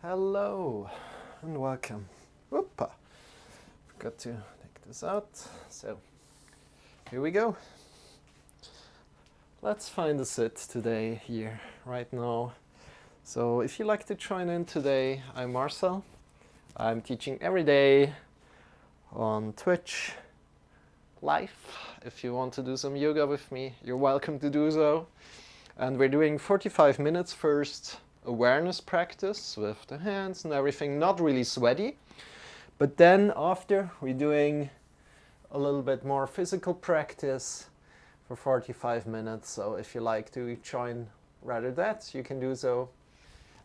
Hello and welcome. Whoopa! Forgot to take this out. So here we go. Let's find a sit today here, right now. So if you'd like to join in today, I'm Marcel. I'm teaching every day on Twitch live. If you want to do some yoga with me, you're welcome to do so. And we're doing 45 minutes first. Awareness practice with the hands and everything, not really sweaty. But then after, we're doing a little bit more physical practice for 45 minutes. So if you like to join rather that, you can do so.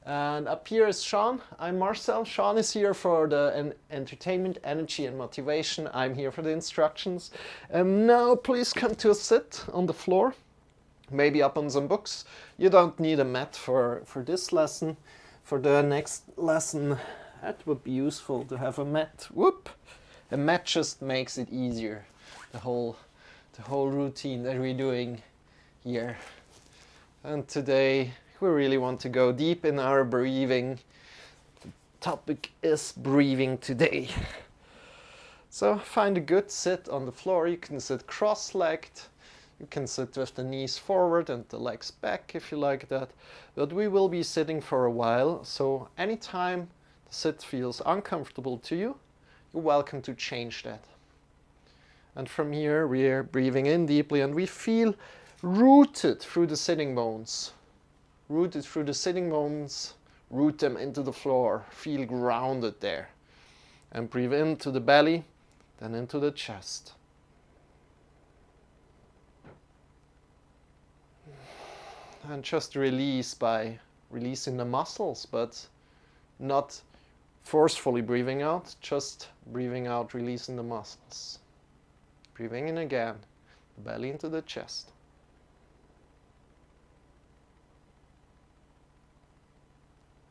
And up here is Shawn. I'm Marcel. Shawn is here for the entertainment, energy and motivation. I'm here for the instructions. Now please come to a sit on the floor. Maybe up on some books. You don't need a mat for this lesson. For the next lesson, that would be useful to have a mat. Whoop! A mat just makes it easier. The whole routine that we're doing here. And today, we really want to go deep in our breathing. The topic is breathing today. So find a good sit on the floor. You can sit cross-legged. You can sit with the knees forward and the legs back if you like that. But we will be sitting for a while, so anytime the sit feels uncomfortable to you, you're welcome to change that. And from here we're breathing in deeply and we feel rooted through the sitting bones. Rooted through the sitting bones, root them into the floor, feel grounded there. And breathe into the belly, then into the chest. And just release by releasing the muscles, but not forcefully breathing out, just breathing out, releasing the muscles. Breathing in again, the belly into the chest.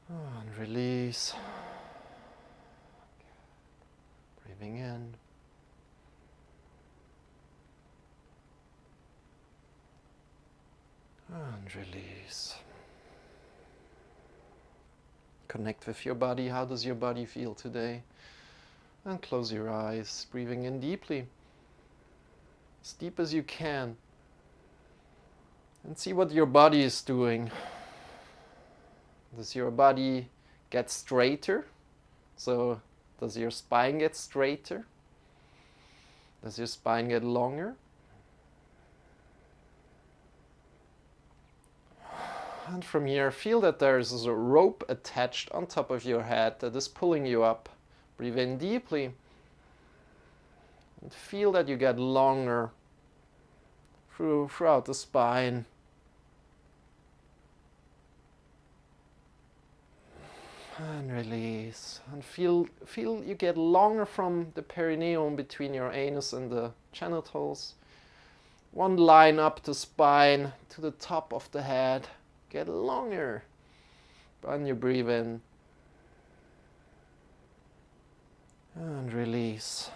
And release. Breathing in. And release. Connect with your body. How does your body feel today? And close your eyes, breathing in deeply. As deep as you can. And see what your body is doing. Does your body get straighter? So, does your spine get straighter? Does your spine get longer? And from here, feel that there is a rope attached on top of your head that is pulling you up. Breathe in deeply. And feel that you get longer throughout the spine. And release. And feel you get longer from the perineum between your anus and the genitals. One line up the spine to the top of the head. Get longer. And you breathe in. And release.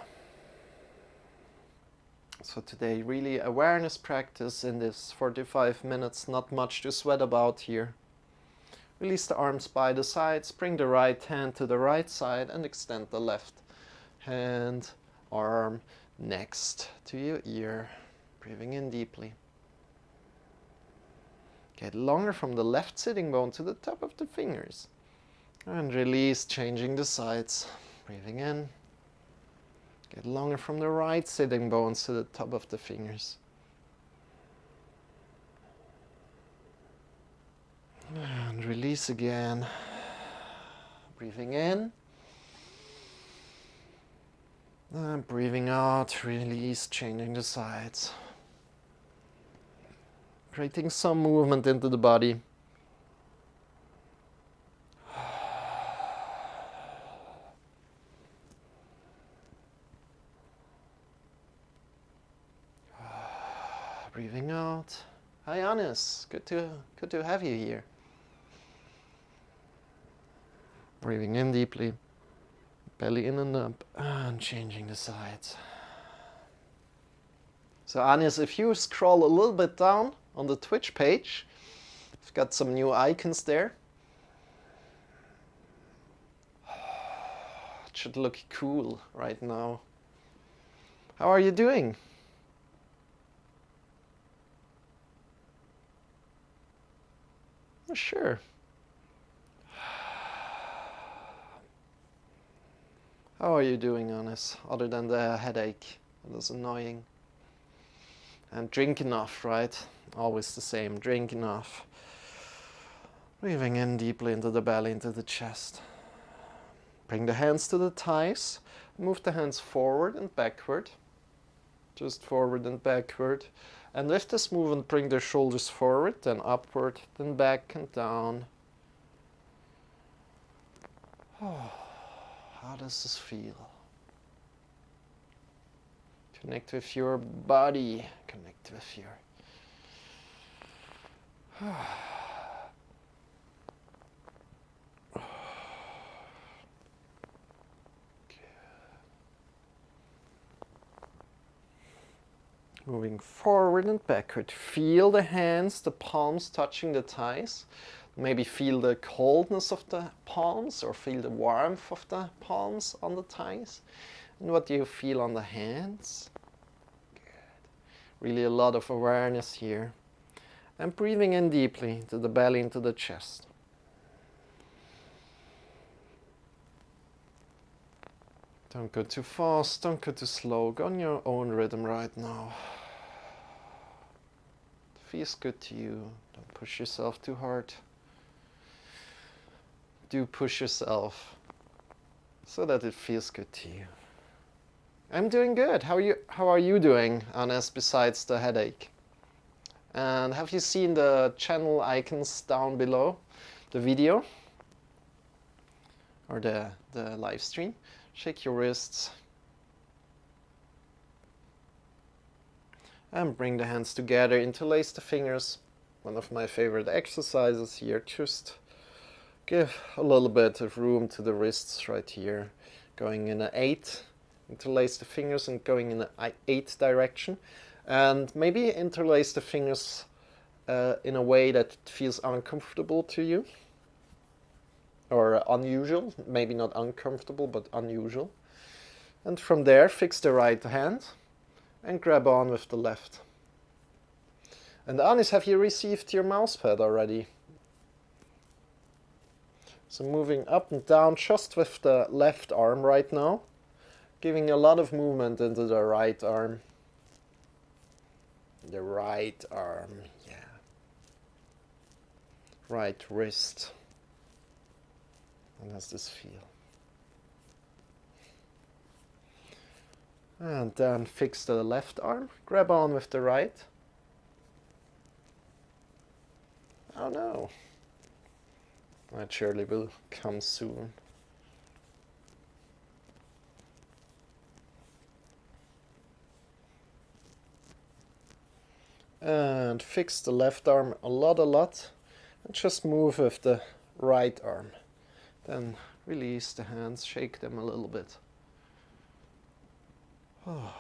So today, really awareness practice in this 45 minutes. Not much to sweat about here. Release the arms by the sides. Bring the right hand to the right side and extend the left hand, arm next to your ear. Breathing in deeply. Get longer from the left sitting bone to the top of the fingers. And release, changing the sides. Breathing in. Get longer from the right sitting bones to the top of the fingers. And release again. Breathing in. And breathing out, release, changing the sides. Creating some movement into the body. Breathing out. Hi, Anis. Good to have you here. Breathing in deeply. Belly in and up. And changing the sides. So, Anis, if you scroll a little bit down on the Twitch page, I've got some new icons there. should look cool right now. How are you doing? Sure. How are you doing, Anis, other than the headache? That's annoying. And drink enough, right? Always the same, drink enough. Breathing in deeply into the belly, into the chest. Bring the hands to the thighs. Move the hands forward and backward. Just forward and backward. And with this movement, bring the shoulders forward, then upward, then back and down. Oh, how does this feel? Connect with your body. Connect with your... Moving forward and backward. Feel the hands, the palms touching the thighs. Maybe feel the coldness of the palms or feel the warmth of the palms on the thighs. And what do you feel on the hands? Good. Really a lot of awareness here. And breathing in deeply to the belly, into the chest. Don't go too fast, don't go too slow. Go on your own rhythm right now. It feels good to you. Don't push yourself too hard. Do push yourself so that it feels good to you. I'm doing good. How are you doing, Anes, besides the headache? And have you seen the channel icons down below the video or the live stream? Shake your wrists and bring the hands together. Interlace the fingers. One of my favorite exercises here. Just give a little bit of room to the wrists right here. Going in an 8. Interlace the fingers and going in an 8 direction. And maybe interlace the fingers in a way that feels uncomfortable to you. Or unusual, maybe not uncomfortable, but unusual. And from there, fix the right hand and grab on with the left. And Anis, have you received your mouse pad already? So moving up and down just with the left arm right now, giving a lot of movement into the right arm. The right arm, yeah. Right wrist. How does this feel? And then fix the left arm. Grab on with the right. Oh no. That surely will come soon. And fix the left arm a lot. And just move with the right arm. Then release the hands, shake them a little bit. Oh.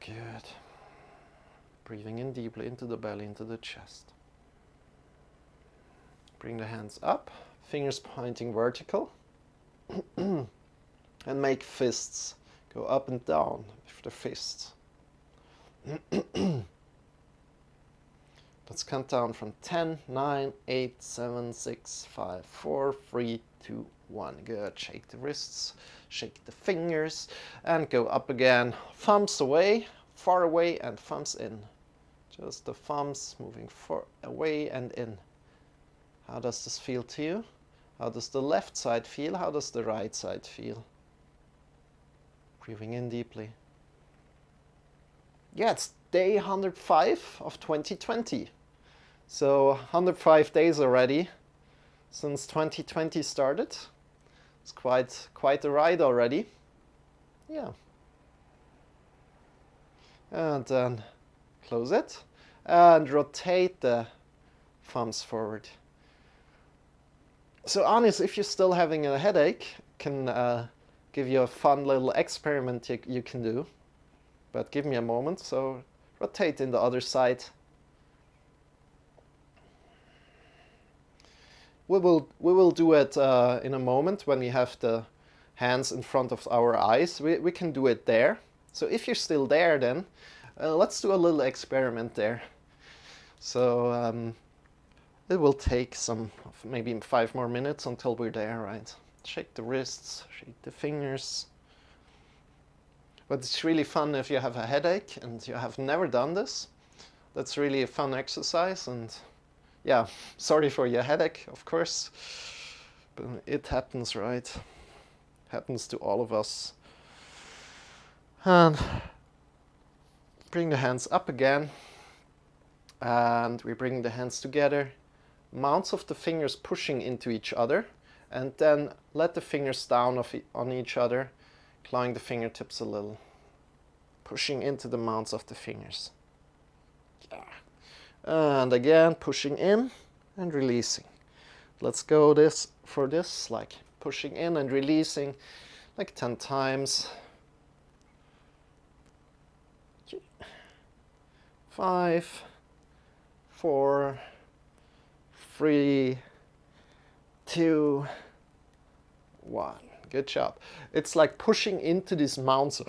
Good. Breathing in deeply into the belly, into the chest. Bring the hands up, fingers pointing vertical. And make fists. Go up and down with the fists. Let's count down from 10, 9, 8, 7, 6, 5, 4, 3, 2, 1. Good. Shake the wrists, shake the fingers, and go up again. Thumbs away, far away, and thumbs in. Just the thumbs moving far away and in. How does this feel to you? How does the left side feel? How does the right side feel? Breathing in deeply. Yeah, it's day 105 of 2020. So 105 days already since 2020 started. It's quite a ride already. Yeah. And then close it and rotate the thumbs forward. So Anis, if you're still having a headache, can give you a fun little experiment you can do. But give me a moment. So rotate in the other side We will do it in a moment when we have the hands in front of our eyes. We can do it there. So if you're still there, then let's do a little experiment there. So it will take maybe 5 more minutes until we're there, right? Shake the wrists, shake the fingers. But it's really fun if you have a headache and you have never done this. That's really a fun exercise, and yeah, sorry for your headache, of course, but it happens, right? Happens to all of us. And bring the hands up again, and we bring the hands together, mounds of the fingers pushing into each other, and then let the fingers down on each other, clawing the fingertips a little, pushing into the mounds of the fingers. Yeah. And again, pushing in and releasing. Let's go for this, like pushing in and releasing, like 10 times. 5, 4, 3, 2, 1. Good job. It's like pushing into these mounds of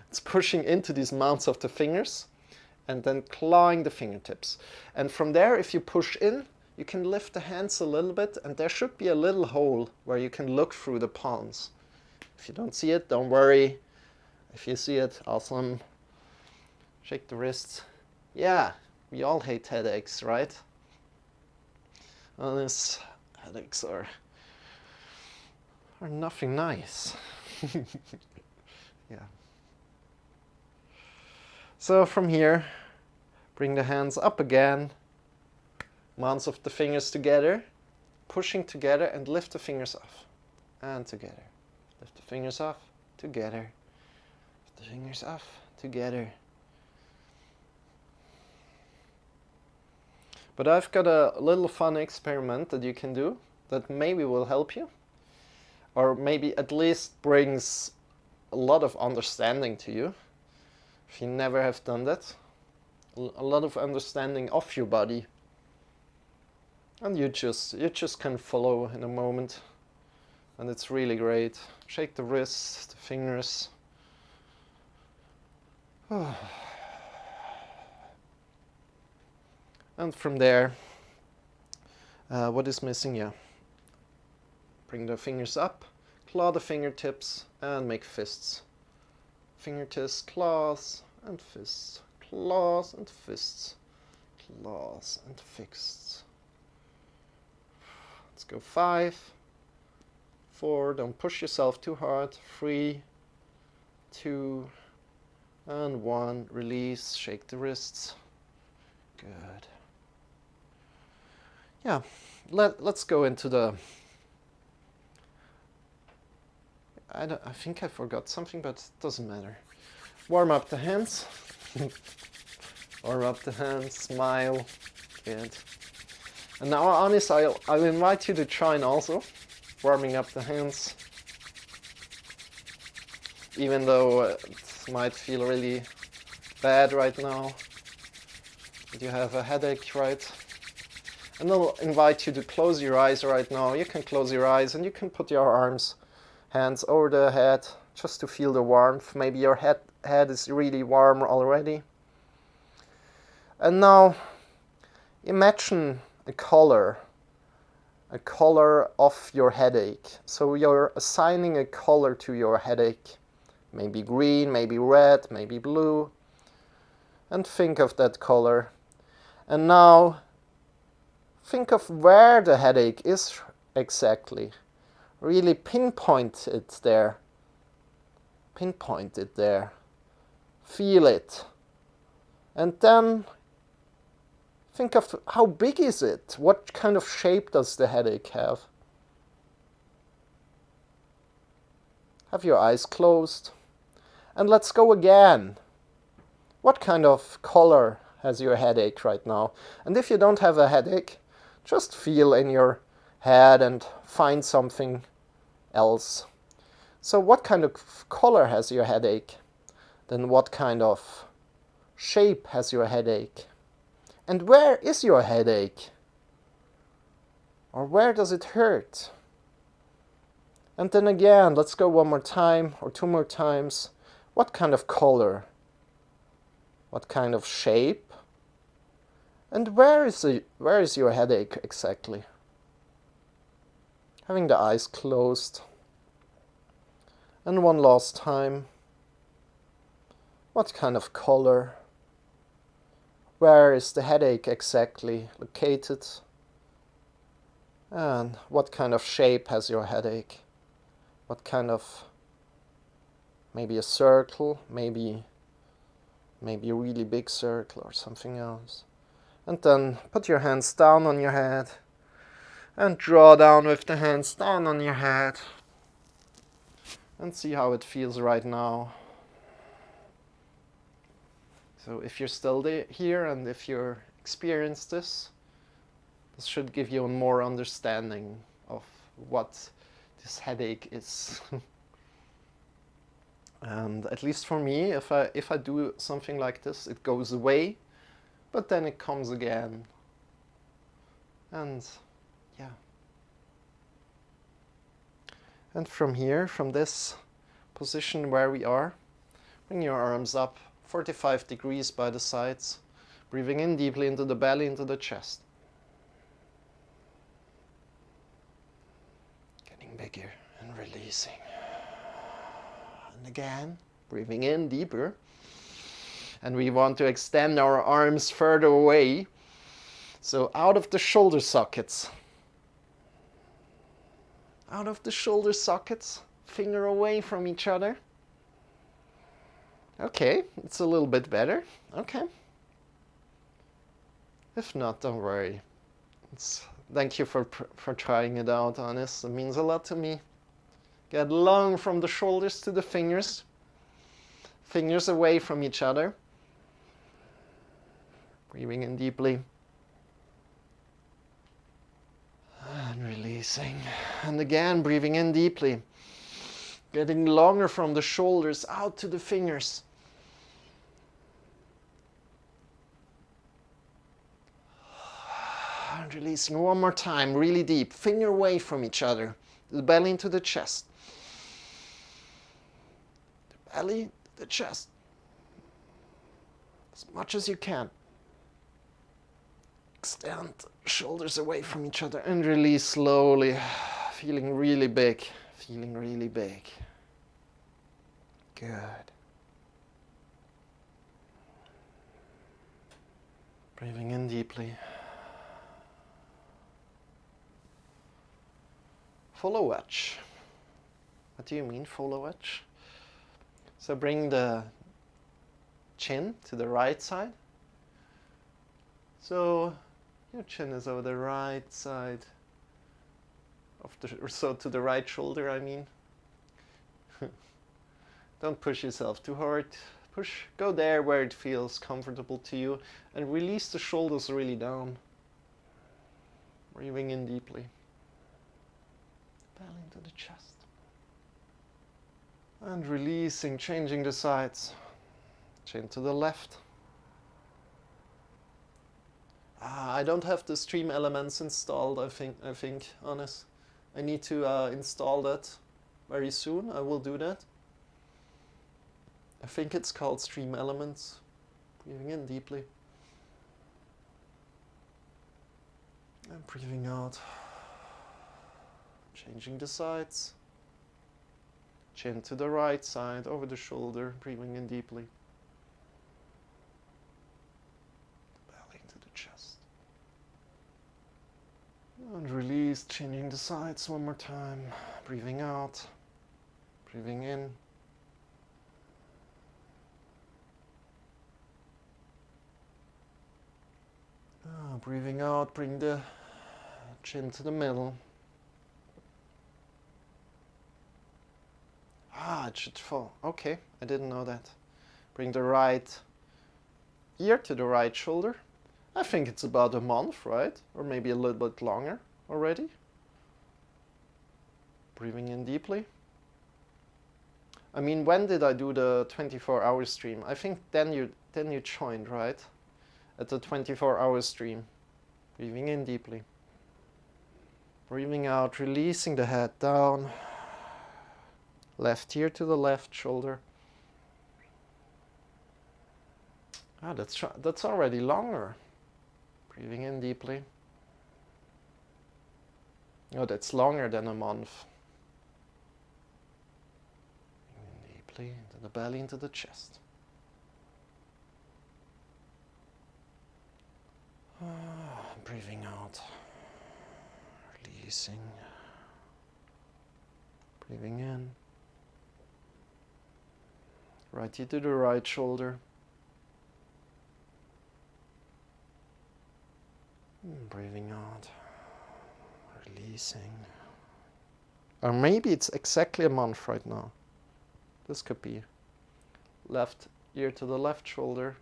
It's pushing into these mounds of the fingers and then clawing the fingertips. And from there, if you push in, you can lift the hands a little bit, and there should be a little hole where you can look through the palms. If you don't see it, don't worry. If you see it, awesome. Shake the wrists. Yeah, we all hate headaches, right? Honest, headaches are nothing nice. Yeah. So from here, bring the hands up again, mounds of the fingers together, pushing together, and lift the fingers off, and together. Lift the fingers off, together. Lift the fingers off, together. But I've got a little fun experiment that you can do that maybe will help you, or maybe at least brings a lot of understanding to you. If you never have done that, a lot of understanding of your body, and you just can follow in a moment, and it's really great. Shake the wrists, the fingers. And from there, what is missing? Yeah. Bring the fingers up, claw the fingertips, and make fists. Fingertips, claws, and fists. Claws and fists. Claws and fists. Let's go 5, 4, don't push yourself too hard. 3, 2, and 1. Release, shake the wrists. Good. Yeah, let's go into the... I think I forgot something, but it doesn't matter. Warm up the hands. Warm up the hands, smile. Good. And now, honest, I'll invite you to join also, warming up the hands. Even though it might feel really bad right now, that you have a headache, right? And I'll invite you to close your eyes right now. You can close your eyes and you can put your hands over the head, just to feel the warmth. Maybe your head is really warm already. And now, imagine a color of your headache. So you're assigning a color to your headache. Maybe green, maybe red, maybe blue. And think of that color. And now, think of where the headache is exactly. Really pinpoint it there. Pinpoint it there. Feel it. And then think of how big is it? What kind of shape does the headache have? Have your eyes closed. And let's go again. What kind of color has your headache right now? And if you don't have a headache, just feel in your head and find something else. So what kind of color has your headache? Then what kind of shape has your headache? And where is your headache? Or where does it hurt? And then again, let's go one more time or two more times. What kind of color? What kind of shape? And where is your headache exactly? Having the eyes closed. And one last time. What kind of color? Where is the headache exactly located? And what kind of shape has your headache? What kind of, maybe a circle, maybe a really big circle or something else. And then put your hands down on your head and draw down with the hands down on your head and see how it feels right now. So if you're still here and if you experience this should give you more understanding of what this headache is. And at least for me, if I do something like this, it goes away, but then it comes again. And yeah. And from here, from this position where we are, bring your arms up 45 degrees by the sides, breathing in deeply into the belly, into the chest. Getting bigger and releasing. And again, breathing in deeper. And we want to extend our arms further away. So out of the shoulder sockets. Out of the shoulder sockets, finger away from each other. Okay, it's a little bit better. Okay. If not, don't worry. Thank you for trying it out, honest. It means a lot to me. Get long from the shoulders to the fingers. Fingers away from each other. Breathing in deeply. And releasing. And again, breathing in deeply. Getting longer from the shoulders out to the fingers. And releasing one more time, really deep. Finger away from each other. The belly into the chest. The belly, the chest. As much as you can. Extend shoulders away from each other and release slowly. Feeling really big. Feeling really big. Good. Breathing in deeply. Follow wedge. What do you mean, follow wedge? So bring the chin to the right side. So your chin is over the right side of so to the right shoulder, I mean. Don't push yourself too hard. Go there where it feels comfortable to you and release the shoulders really down. Breathing in deeply. Belly into the chest. And releasing, changing the sides. Chin to the left. I don't have the stream elements installed, I think, honest. I need to install that very soon. I will do that. I think it's called stream elements. Breathing in deeply. And breathing out. Changing the sides. Chin to the right side, over the shoulder, breathing in deeply. Belly into the chest. And release, changing the sides one more time. Breathing out, breathing in. Breathing out, bring the chin to the middle. It should fall. Okay, I didn't know that. Bring the right ear to the right shoulder. I think it's about a month, right? Or maybe a little bit longer already. Breathing in deeply. I mean, when did I do the 24-hour stream? I think then you joined, right? At the 24-hour stream. Breathing in deeply. Breathing out, releasing the head down. Left ear to the left shoulder. Ah, that's already longer. Breathing in deeply. Oh, that's longer than a month. Breathing in deeply into the belly, into the chest. Breathing out. Releasing. Breathing in. Right ear to the right shoulder. Breathing out. Releasing. Or maybe it's exactly a month right now. This could be. Left ear to the left shoulder.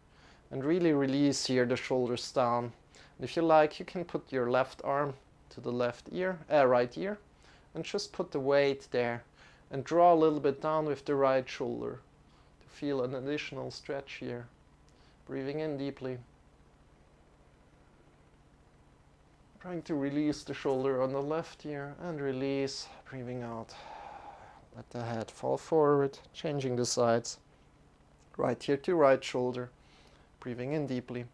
And really release here the shoulders down. And if you like, you can put your left arm to the right ear. And just put the weight there. And draw a little bit down with the right shoulder. To feel an additional stretch here. Breathing in deeply. Trying to release the shoulder on the left ear and release, breathing out. Let the head fall forward, changing the sides. Right ear to right shoulder, breathing in deeply.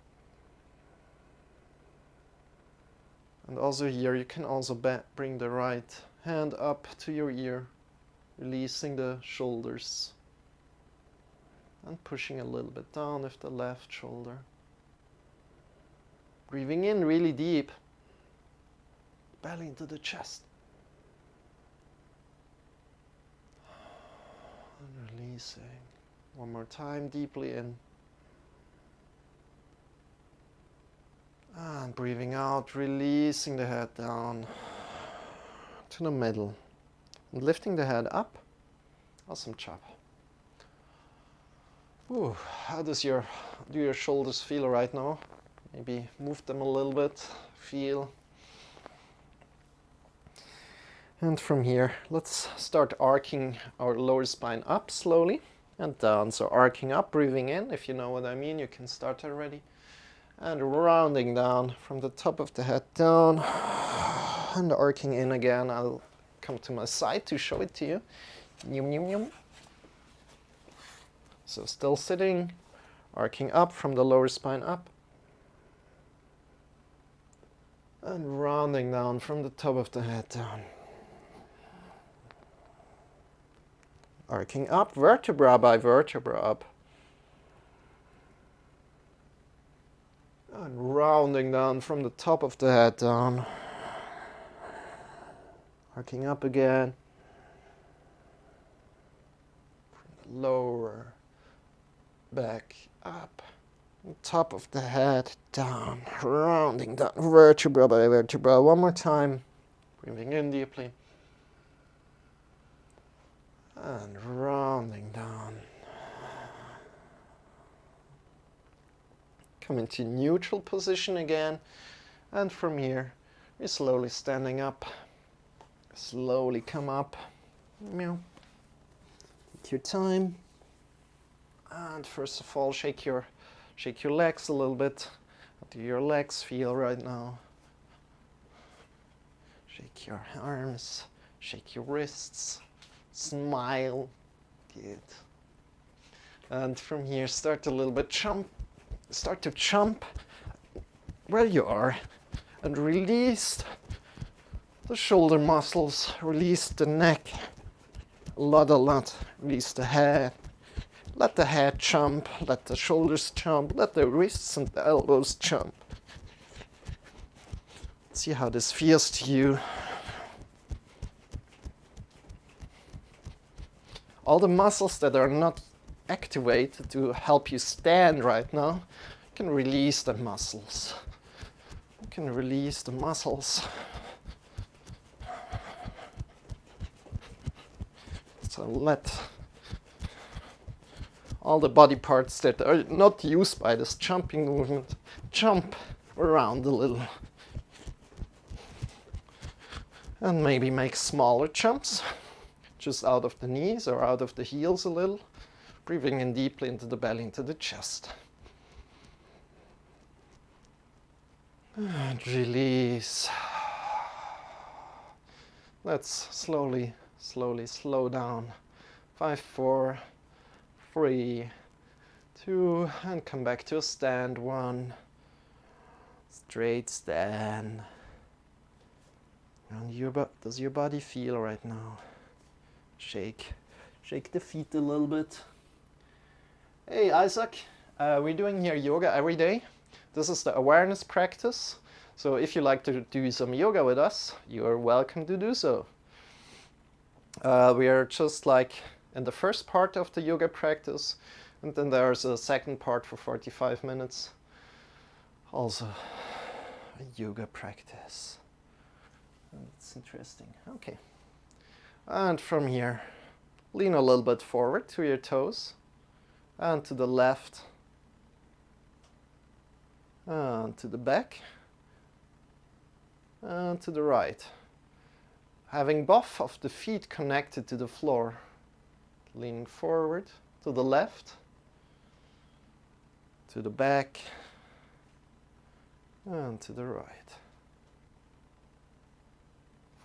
And also here you can also bring the right hand up to your ear, releasing the shoulders. And pushing a little bit down with the left shoulder. Breathing in really deep. Belly into the chest. And releasing. One more time, deeply in. And breathing out, releasing the head down to the middle. And lifting the head up. Awesome job. Ooh, how do your shoulders feel right now? Maybe move them a little bit, feel. And from here, let's start arcing our lower spine up slowly and down. So arcing up, breathing in. If you know what I mean, you can start already. And rounding down from the top of the head down. And arcing in again. I'll come to my side to show it to you. Yum, yum, yum. So still sitting, arcing up from the lower spine up. And rounding down from the top of the head down. Arcing up, vertebra by vertebra up. And rounding down from the top of the head down. Arcing up again. From the lower back up. Top of the head down. Rounding down, vertebra by vertebra. One more time. Breathing in deeply. And rounding down. Come into neutral position again. And from here, we're slowly standing up. Slowly come up. Meow. Take your time. And first of all, shake your legs a little bit. How do your legs feel right now? Shake your arms. Shake your wrists. Smile. Good. And from here, start to jump where you are and release the shoulder muscles, release the neck a lot, release the head. Let the head jump, let the shoulders jump, let the wrists and the elbows jump. See how this feels to you. All the muscles that are not activated to help you stand right now, you can release the muscles. You can release the muscles. So let all the body parts that are not used by this jumping movement jump around a little. And maybe make smaller jumps. Just out of the knees or out of the heels a little. Breathing in deeply into the belly, into the chest. And release. Let's slowly slow down. 5, 4, 3, 2, and come back to a stand. 1, straight stand. And does your body feel right now? Shake the feet a little bit. Hey Isaac, we're doing here yoga every day. This is the awareness practice. So if you like to do some yoga with us, you're welcome to do so. We are just like in the first part of the yoga practice, and then there's a second part for 45 minutes. Also a yoga practice. It's interesting. Okay. And from here, lean a little bit forward to your toes, and to the left, and to the back, and to the right. Having both of the feet connected to the floor, leaning forward to the left, to the back, and to the right.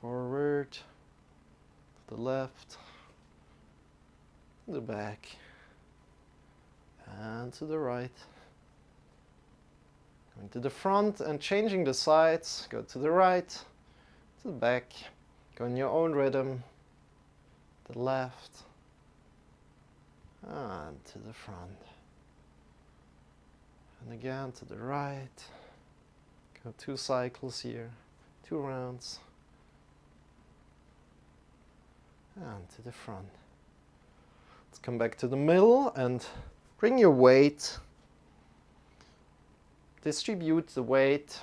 Forward, to the left, to the back, and to the right. Going to the front and changing the sides. Go to the right, to the back. Go in your own rhythm. The left, and to the front. And again to the right. Go 2 cycles here, 2 rounds. And to the front. Let's come back to the middle and bring your weight. Distribute the weight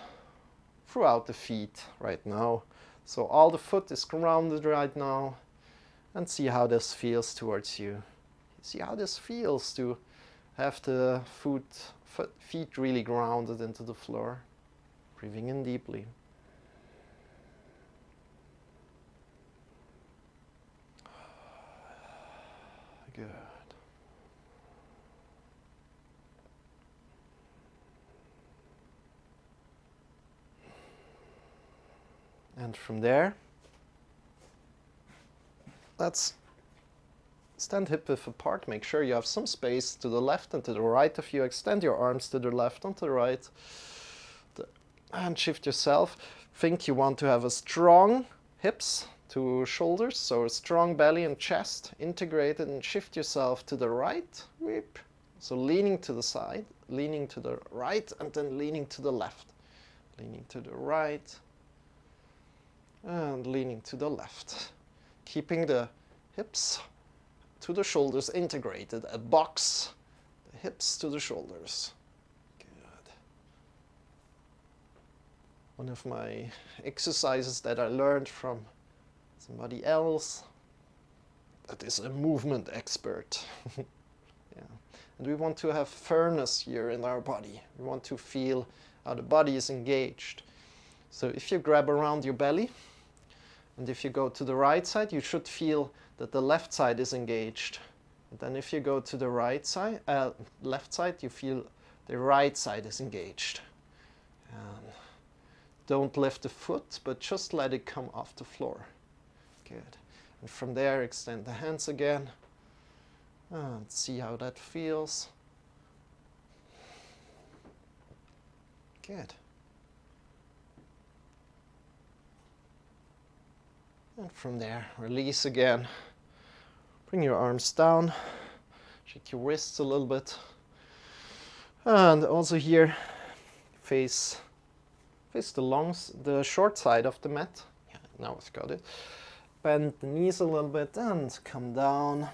throughout the feet right now. So all the foot is grounded right now. And see how this feels towards you. See how this feels to have the feet really grounded into the floor. Breathing in deeply. Good. And from there, let's stand hip width apart. Make sure you have some space to the left and to the right of you. Extend your arms to the left and to the right. And shift yourself. Think you want to have a strong hips to shoulders, so a strong belly and chest integrated, and shift yourself to the right. So leaning to the side, leaning to the right, and then leaning to the left. Leaning to the right, and leaning to the left. Keeping the hips to the shoulders integrated, a box, the hips to the shoulders. Good. One of my exercises that I learned from somebody else that is a movement expert. Yeah. And we want to have firmness here in our body. We want to feel how the body is engaged. So if you grab around your belly, and if you go to the right side, you should feel that the left side is engaged. And then if you go to the left side, you feel the right side is engaged. And don't lift the foot, but just let it come off the floor. Good. And from there, extend the hands again. And see how that feels. Good. And from there, release again. Bring your arms down. Shake your wrists a little bit. And also here, face the short side of the mat. Yeah, now I've got it. Bend the knees a little bit and come down.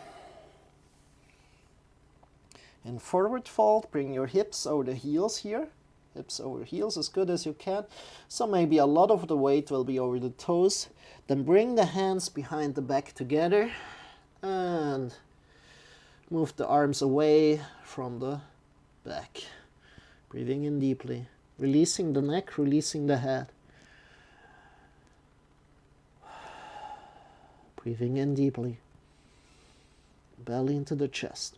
In forward fold, bring your hips over the heels here. Hips over heels as good as you can. So maybe a lot of the weight will be over the toes. Then bring the hands behind the back together and move the arms away from the back. Breathing in deeply. Releasing the neck, releasing the head. Breathing in deeply. Belly into the chest.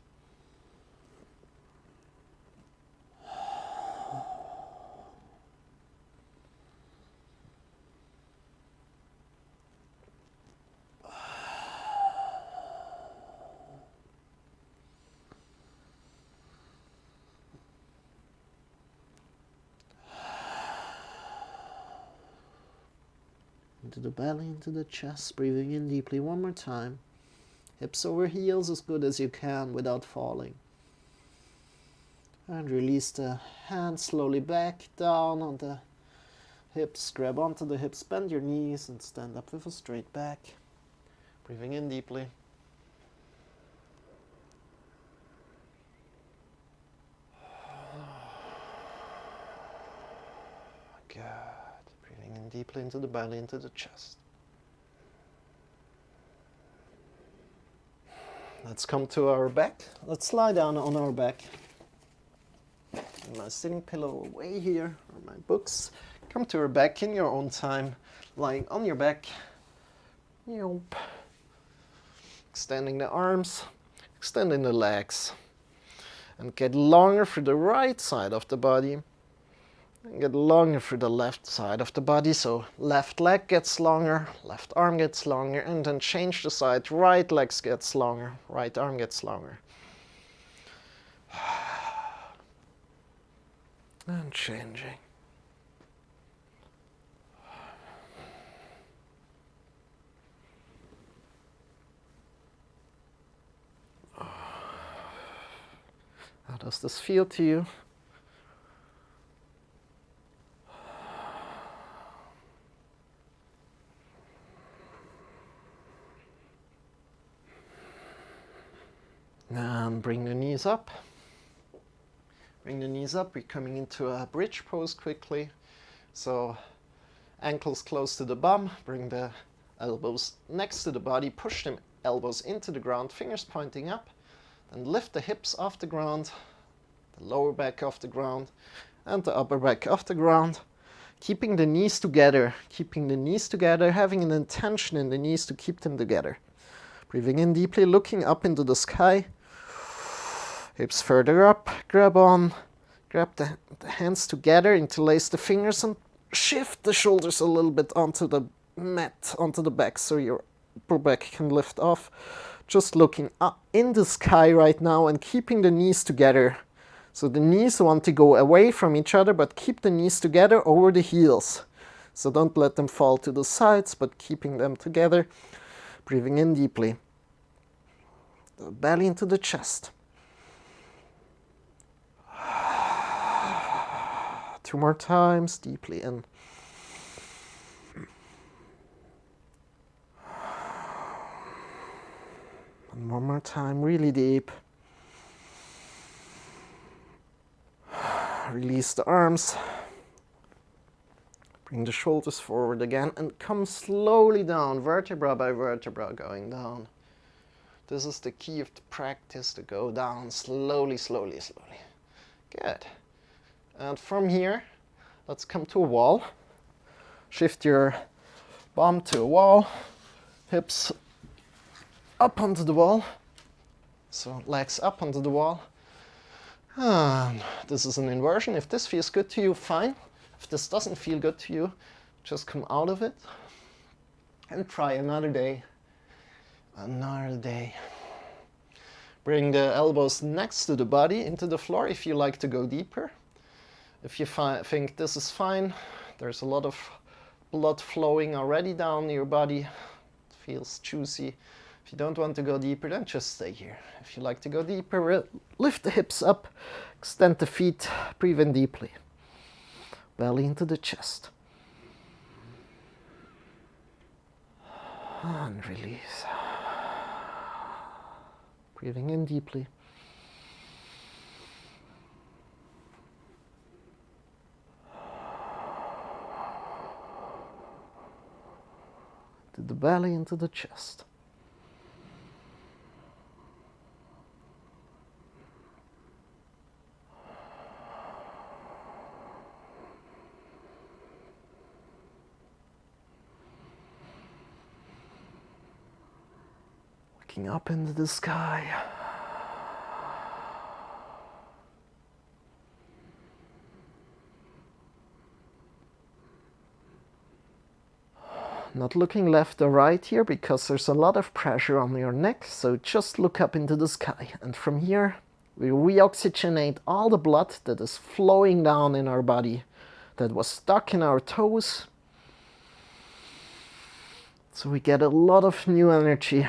into the belly, into the chest, breathing in deeply one more time. Hips over heels as good as you can without falling. And release the hands slowly back, down on the hips. Grab onto the hips, bend your knees and stand up with a straight back. Breathing in deeply. Good. Breathing in deeply into the belly, into the chest. Let's come to our back. Let's lie down on our back. My sitting pillow away here, or my books. Come to our back in your own time, lying on your back. Yep. Extending the arms, extending the legs. And get longer through the right side of the body. And get longer through the left side of the body. So left leg gets longer, left arm gets longer, and then change the side. Right leg gets longer, right arm gets longer. And changing. How does this feel to you? And bring the knees up. Bring the knees up. We're coming into a bridge pose quickly. So ankles close to the bum. Bring the elbows next to the body. Push the elbows into the ground. Fingers pointing up. And lift the hips off the ground. The lower back off the ground. And the upper back off the ground. Keeping the knees together. Keeping the knees together. Having an intention in the knees to keep them together. Breathing in deeply. Looking up into the sky. Hips further up, grab on, grab the hands together, interlace the fingers and shift the shoulders a little bit onto the mat, onto the back so your upper back can lift off. Just looking up in the sky right now and keeping the knees together. So the knees want to go away from each other, but keep the knees together over the heels. So don't let them fall to the sides, but keeping them together. Breathing in deeply. The belly into the chest. 2 more times, deeply in. And 1 more time, really deep. Release the arms. Bring the shoulders forward again and come slowly down, vertebra by vertebra going down. This is the key of the practice, to go down slowly, slowly, slowly. Good. And from here, let's come to a wall. Shift your bum to a wall. Hips up onto the wall. So legs up onto the wall. And this is an inversion. If this feels good to you, fine. If this doesn't feel good to you, just come out of it. And try another day. Another day. Bring the elbows next to the body into the floor if you like to go deeper. If you think this is fine, there's a lot of blood flowing already down your body. It feels juicy. If you don't want to go deeper, then just stay here. If you like to go deeper, lift the hips up, extend the feet, breathe in deeply. Belly into the chest. And release. Breathing in deeply. To the belly, into the chest. Looking up into the sky. Not looking left or right here because there's a lot of pressure on your neck, so just look up into the sky. And from here, we reoxygenate all the blood that is flowing down in our body, that was stuck in our toes. So we get a lot of new energy.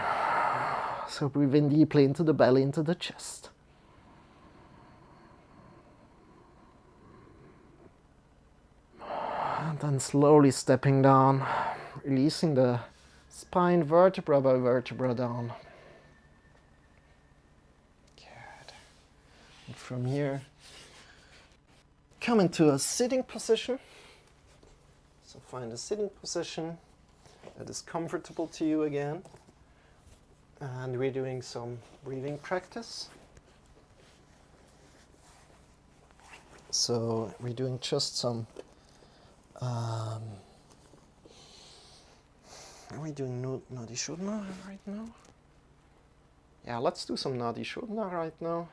So breathe in deeply into the belly, into the chest. And then slowly stepping down, releasing the spine vertebra by vertebra down. Good. And from here, come into a sitting position. So find a sitting position that is comfortable to you again. And we're doing some breathing practice. So we're doing just some, are we doing Nadi Shodhana right now? Yeah, let's do some Nadi Shodhana right now.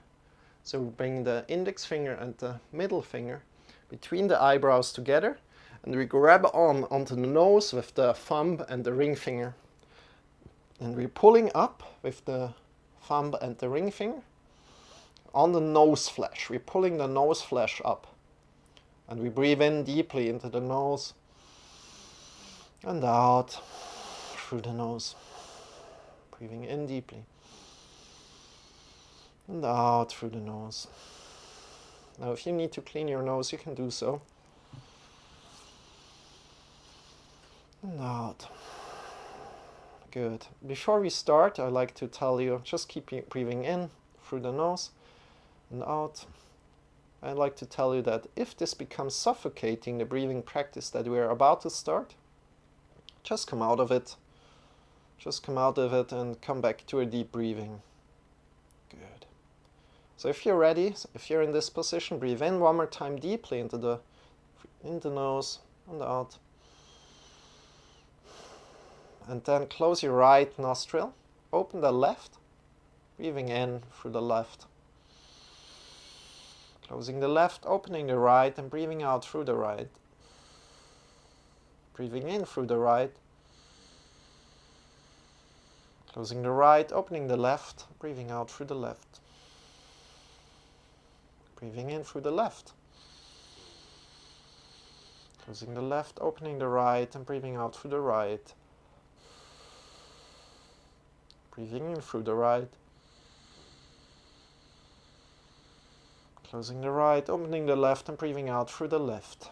So we bring the index finger and the middle finger between the eyebrows together, and we grab onto the nose with the thumb and the ring finger. And we're pulling up with the thumb and the ring finger on the nose flesh. We're pulling the nose flesh up. And we breathe in deeply into the nose and out through the nose. Breathing in deeply and out through the nose. Now if you need to clean your nose, you can do so. And out. Good. Before we start, I like to tell you, just keep breathing in through the nose and out. I'd like to tell you that if this becomes suffocating, the breathing practice that we're about to start, just come out of it. Just come out of it and come back to a deep breathing. Good. So if you're ready, if you're in this position, breathe in one more time deeply into the nose and out. And then close your right nostril, open the left, breathing in through the left. Closing the left, opening the right, and breathing out through the right. Breathing in through the right. Closing the right, opening the left, breathing out through the left. Breathing in through the left. Closing the left, opening the right, and breathing out through the right. Breathing in through the right. Closing the right, opening the left, and breathing out through the left.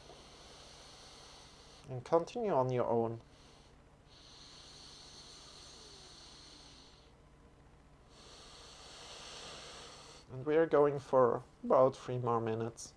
And continue on your own. And we are going for about 3 more minutes.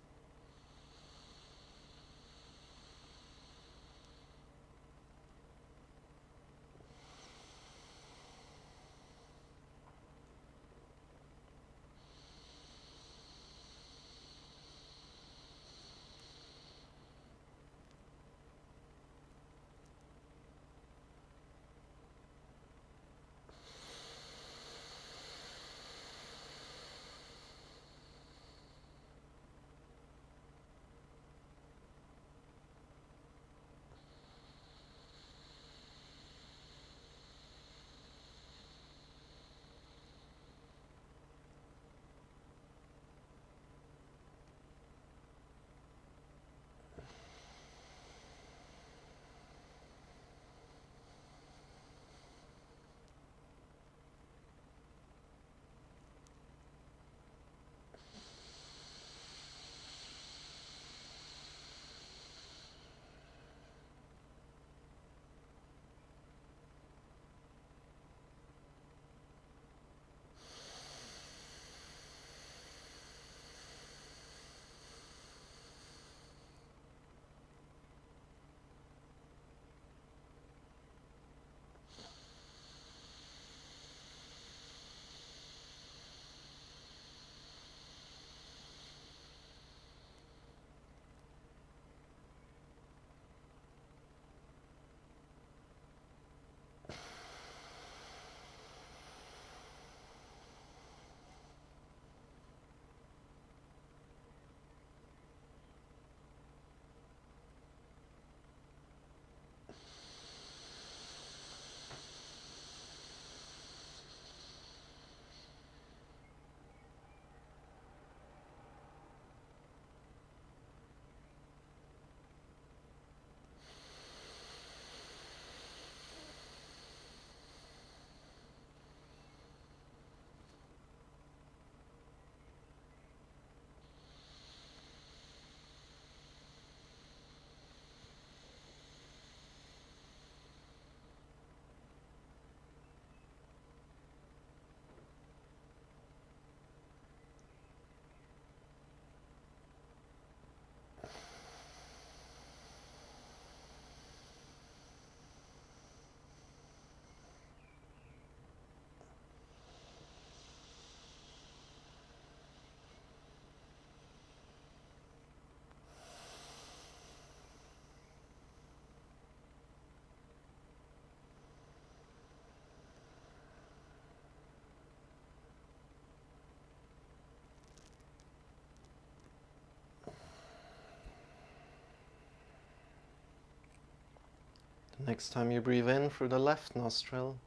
Next time you breathe in through the left nostril,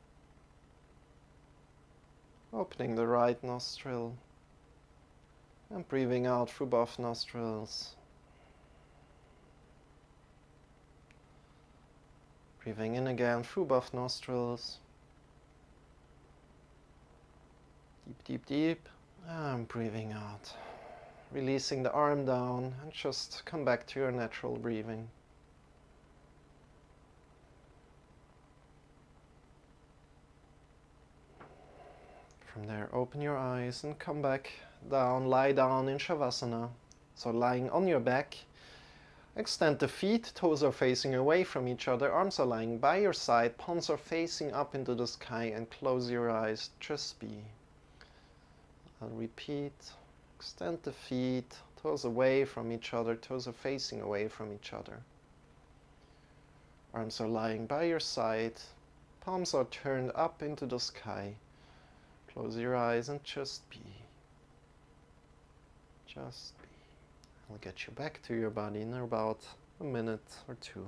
opening the right nostril and breathing out through both nostrils. Breathing in again through both nostrils. Deep, deep, deep. And breathing out. Releasing the arm down and just come back to your natural breathing. From there, open your eyes and come back down, lie down in Shavasana. So lying on your back, extend the feet, toes are facing away from each other, arms are lying by your side, palms are facing up into the sky, and close your eyes, just be. I'll repeat, extend the feet, toes away from each other, toes are facing away from each other. Arms are lying by your side, palms are turned up into the sky. Close your eyes and just be. Just be. I'll get you back to your body in about a minute or two.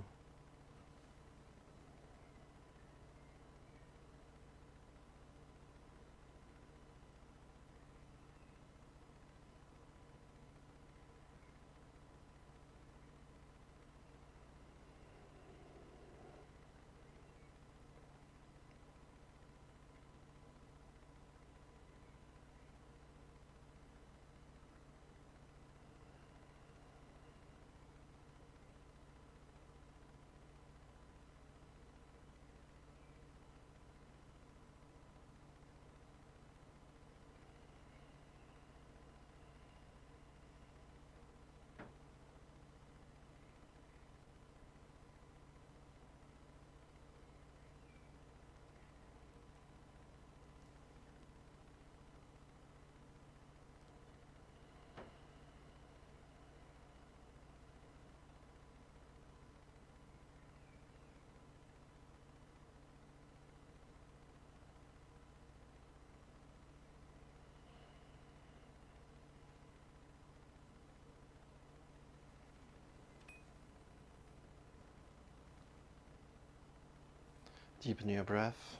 Deepen your breath.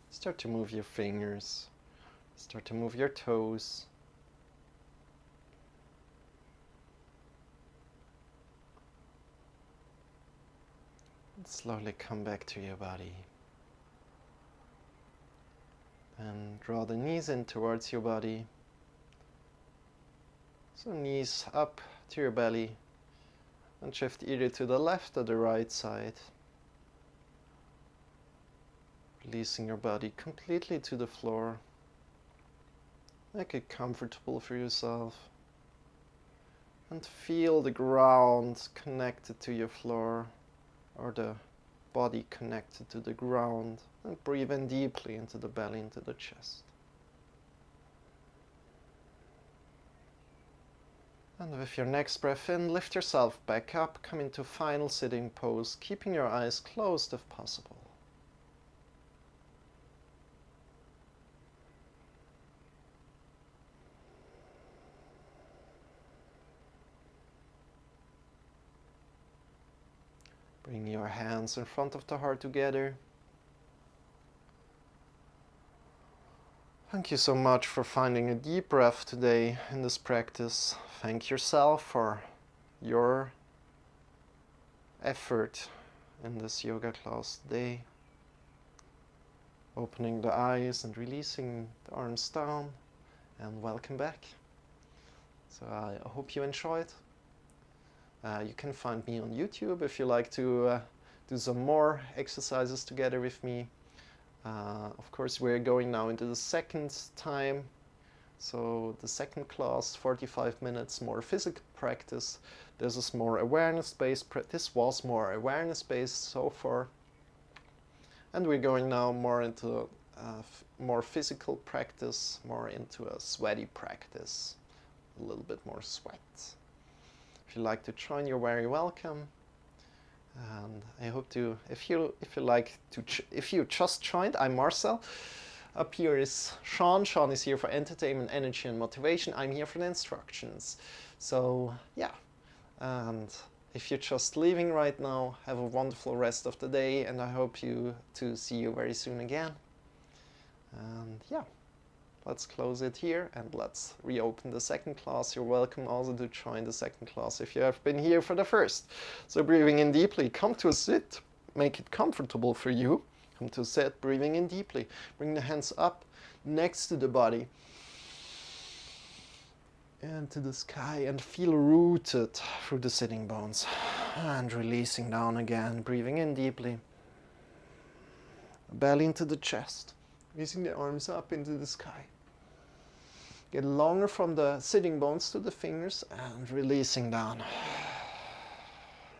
Start to move your fingers. Start to move your toes. And slowly come back to your body. And draw the knees in towards your body. So knees up to your belly. And shift either to the left or the right side. Releasing your body completely to the floor. Make it comfortable for yourself. And feel the ground connected to your floor, or the body connected to the ground. And breathe in deeply into the belly, into the chest. And with your next breath in, lift yourself back up, come into final sitting pose, keeping your eyes closed if possible. Bring your hands in front of the heart together. Thank you so much for finding a deep breath today in this practice. Thank yourself for your effort in this yoga class today. Opening the eyes and releasing the arms down, and welcome back. So I hope you enjoyed. You can find me on YouTube if you like to do some more exercises together with me. Of course, we're going now into the second time. So the second class, 45 minutes, more physical practice. This is more awareness-based. This was more awareness-based so far. And we're going now more into more physical practice, more into a sweaty practice, a little bit more sweat. If you like to join, you're very welcome. And I hope to, if you just joined, I'm Marcel. Up here is Shawn. Shawn is here for entertainment, energy, and motivation. I'm here for the instructions. So yeah, And if you're just leaving right now, have a wonderful rest of the day, and I hope to see you very soon again. And yeah, let's close it here and let's reopen the second class. You're welcome also to join the second class if you have been here for the first. So breathing in deeply, come to a sit, make it comfortable for you. Come to a sit, breathing in deeply. Bring the hands up next to the body and to the sky, and feel rooted through the sitting bones. And releasing down again, breathing in deeply. Belly into the chest, raising the arms up into the sky. Get longer from the sitting bones to the fingers and releasing down.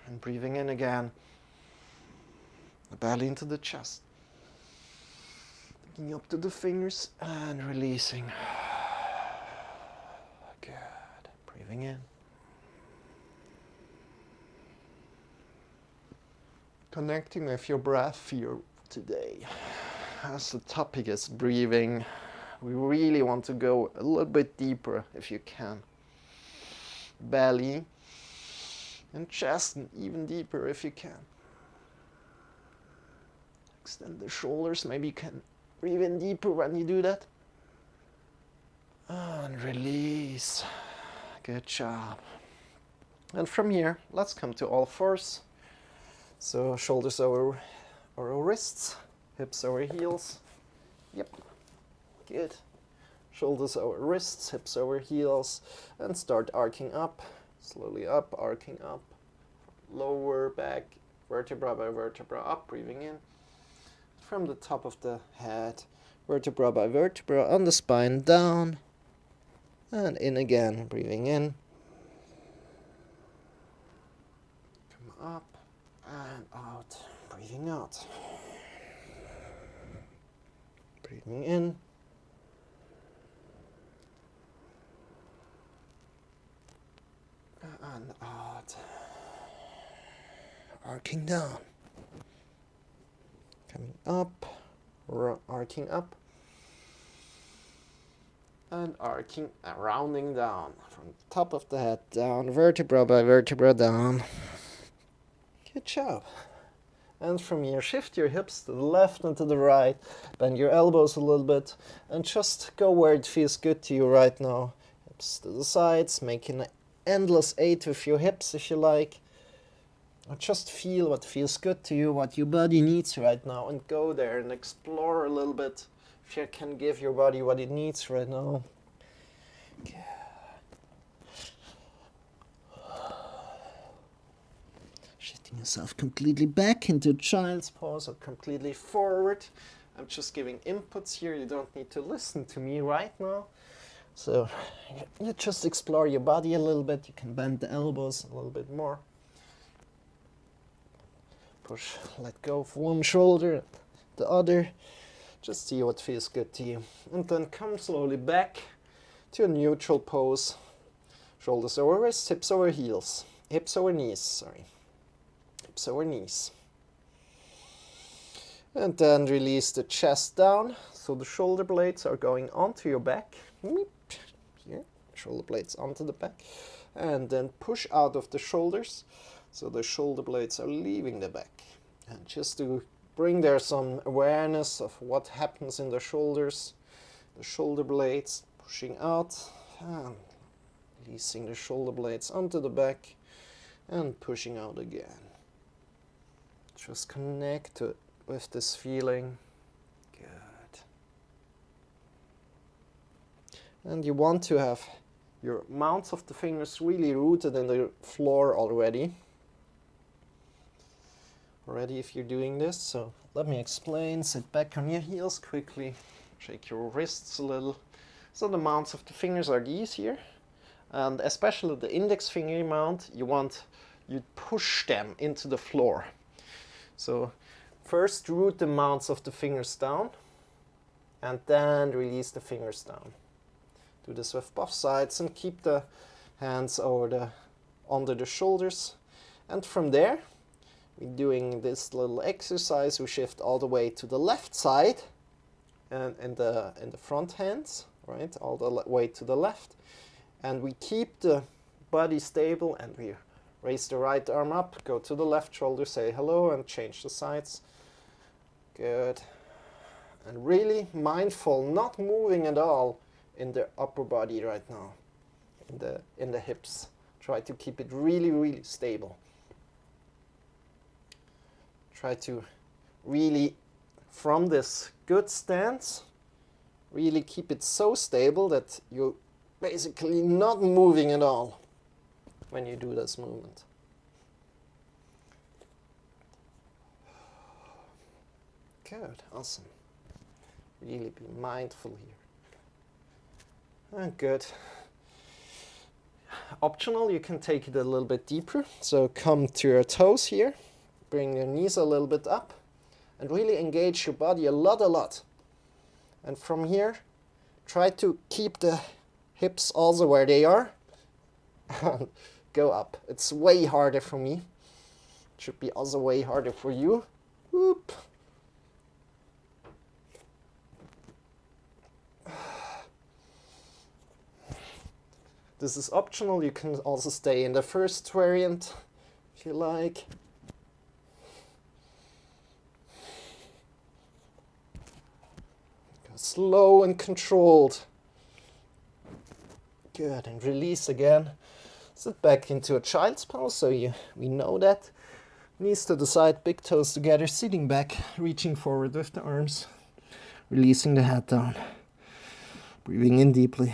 And breathing in again. The belly into the chest. Taking up to the fingers and releasing. Good. Breathing in. Connecting with your breath here today. As the topic is breathing, we really want to go a little bit deeper if you can. Belly and chest, and even deeper if you can. Extend the shoulders, maybe you can breathe in deeper when you do that. And release. Good job. And from here, let's come to all fours. So shoulders over wrists, hips over heels. Yep. Good. Shoulders over wrists, hips over heels, and start arcing up. Slowly up, arcing up. Lower back, vertebra by vertebra up, breathing in. From the top of the head, vertebra by vertebra on the spine, down. And in again, breathing in. Come up and out, breathing out. Breathing in. And out. Arcing down. Coming up, arcing up. And arcing, rounding down. From the top of the head down, vertebra by vertebra down. Good job. And from here, shift your hips to the left and to the right. Bend your elbows a little bit. And just go where it feels good to you right now. Hips to the sides, making an endless 8 with your hips if you like. Or just feel what feels good to you, what your body needs right now. And go there and explore a little bit. If you can give your body what it needs right now. Good. Shifting yourself completely back into child's pose or completely forward. I'm just giving inputs here. You don't need to listen to me right now. So you just explore your body a little bit. You can bend the elbows a little bit more. Push, let go of one shoulder, the other. Just see what feels good to you. And then come slowly back to a neutral pose. Shoulders over wrists, hips over heels. Hips over knees, sorry. Hips over knees. And then release the chest down. So the shoulder blades are going onto your back. Here, shoulder blades onto the back. And then push out of the shoulders. So the shoulder blades are leaving the back. And just to bring there some awareness of what happens in the shoulders. The shoulder blades pushing out. And releasing the shoulder blades onto the back. And pushing out again. Just connect with this feeling. Good. And you want to have your mounds of the fingers really rooted in the floor already. Already if you're doing this, so let me explain. Sit back on your heels quickly. Shake your wrists a little. So the mounds of the fingers are these here. And especially the index finger mount, you push them into the floor. So first root the mounds of the fingers down. And then release the fingers down. Do this with both sides and keep the hands under the shoulders. And from there, we're doing this little exercise. We shift all the way to the left side and in the front hands, right? All the way to the left. And we keep the body stable and we Raise the right arm up, go to the left shoulder, say hello, and change the sides. Good. And really mindful, not moving at all in the upper body right now, in the hips. Try to keep it really, really stable. Try to really, from this good stance, really keep it so stable that you're basically not moving at all when you do this movement. Good, awesome. Really be mindful here. And good. Optional, you can take it a little bit deeper. So come to your toes here, bring your knees a little bit up, and really engage your body a lot. And from here, try to keep the hips also where they are. Go up. It's way harder for me. It should be also way harder for you. Whoop. This is optional. You can also stay in the first variant if you like. Go slow and controlled. Good, and release again. Sit back into a child's pose, so we know that. Knees to the side, big toes together, sitting back, reaching forward with the arms, releasing the head down. Breathing in deeply.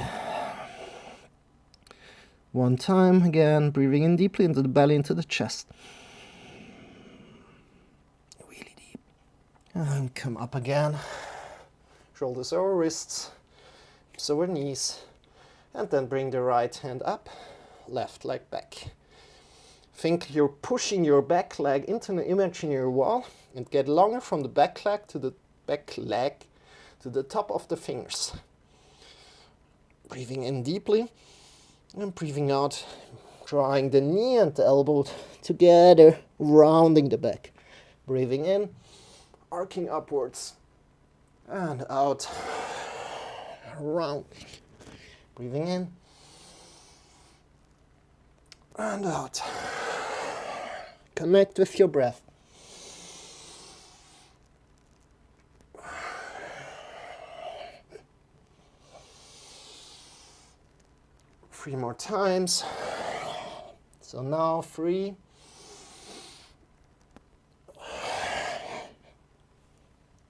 One time again, breathing in deeply into the belly, into the chest. Really deep. And come up again. Shoulders over wrists, hips over knees. And then bring the right hand up, left leg back. Think you're pushing your back leg into an imaginary wall and get longer from the back leg to the top of the fingers. Breathing in deeply. And breathing out, drawing the knee and the elbow together, rounding the back. Breathing in, arcing upwards, and out, round. Breathing in, and out. Connect with your breath. Three more times. So now 3,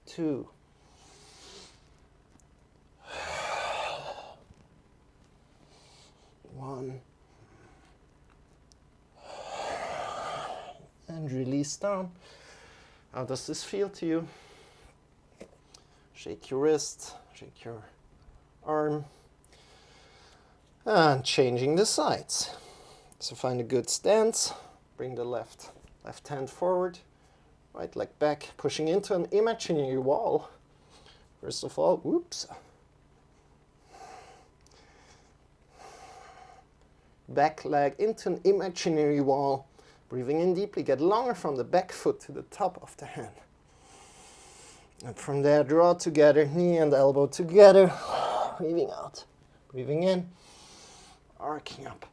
2, 1, and release down. How does this feel to you? Shake your wrist, shake your arm. And changing the sides. So find a good stance. Bring the left hand forward. Right leg back. Pushing into an imaginary wall. First of all, whoops. Back leg into an imaginary wall. Breathing in deeply. Get longer from the back foot to the top of the hand. And from there, draw together. Knee and elbow together. Breathing out. Breathing in. Arcing up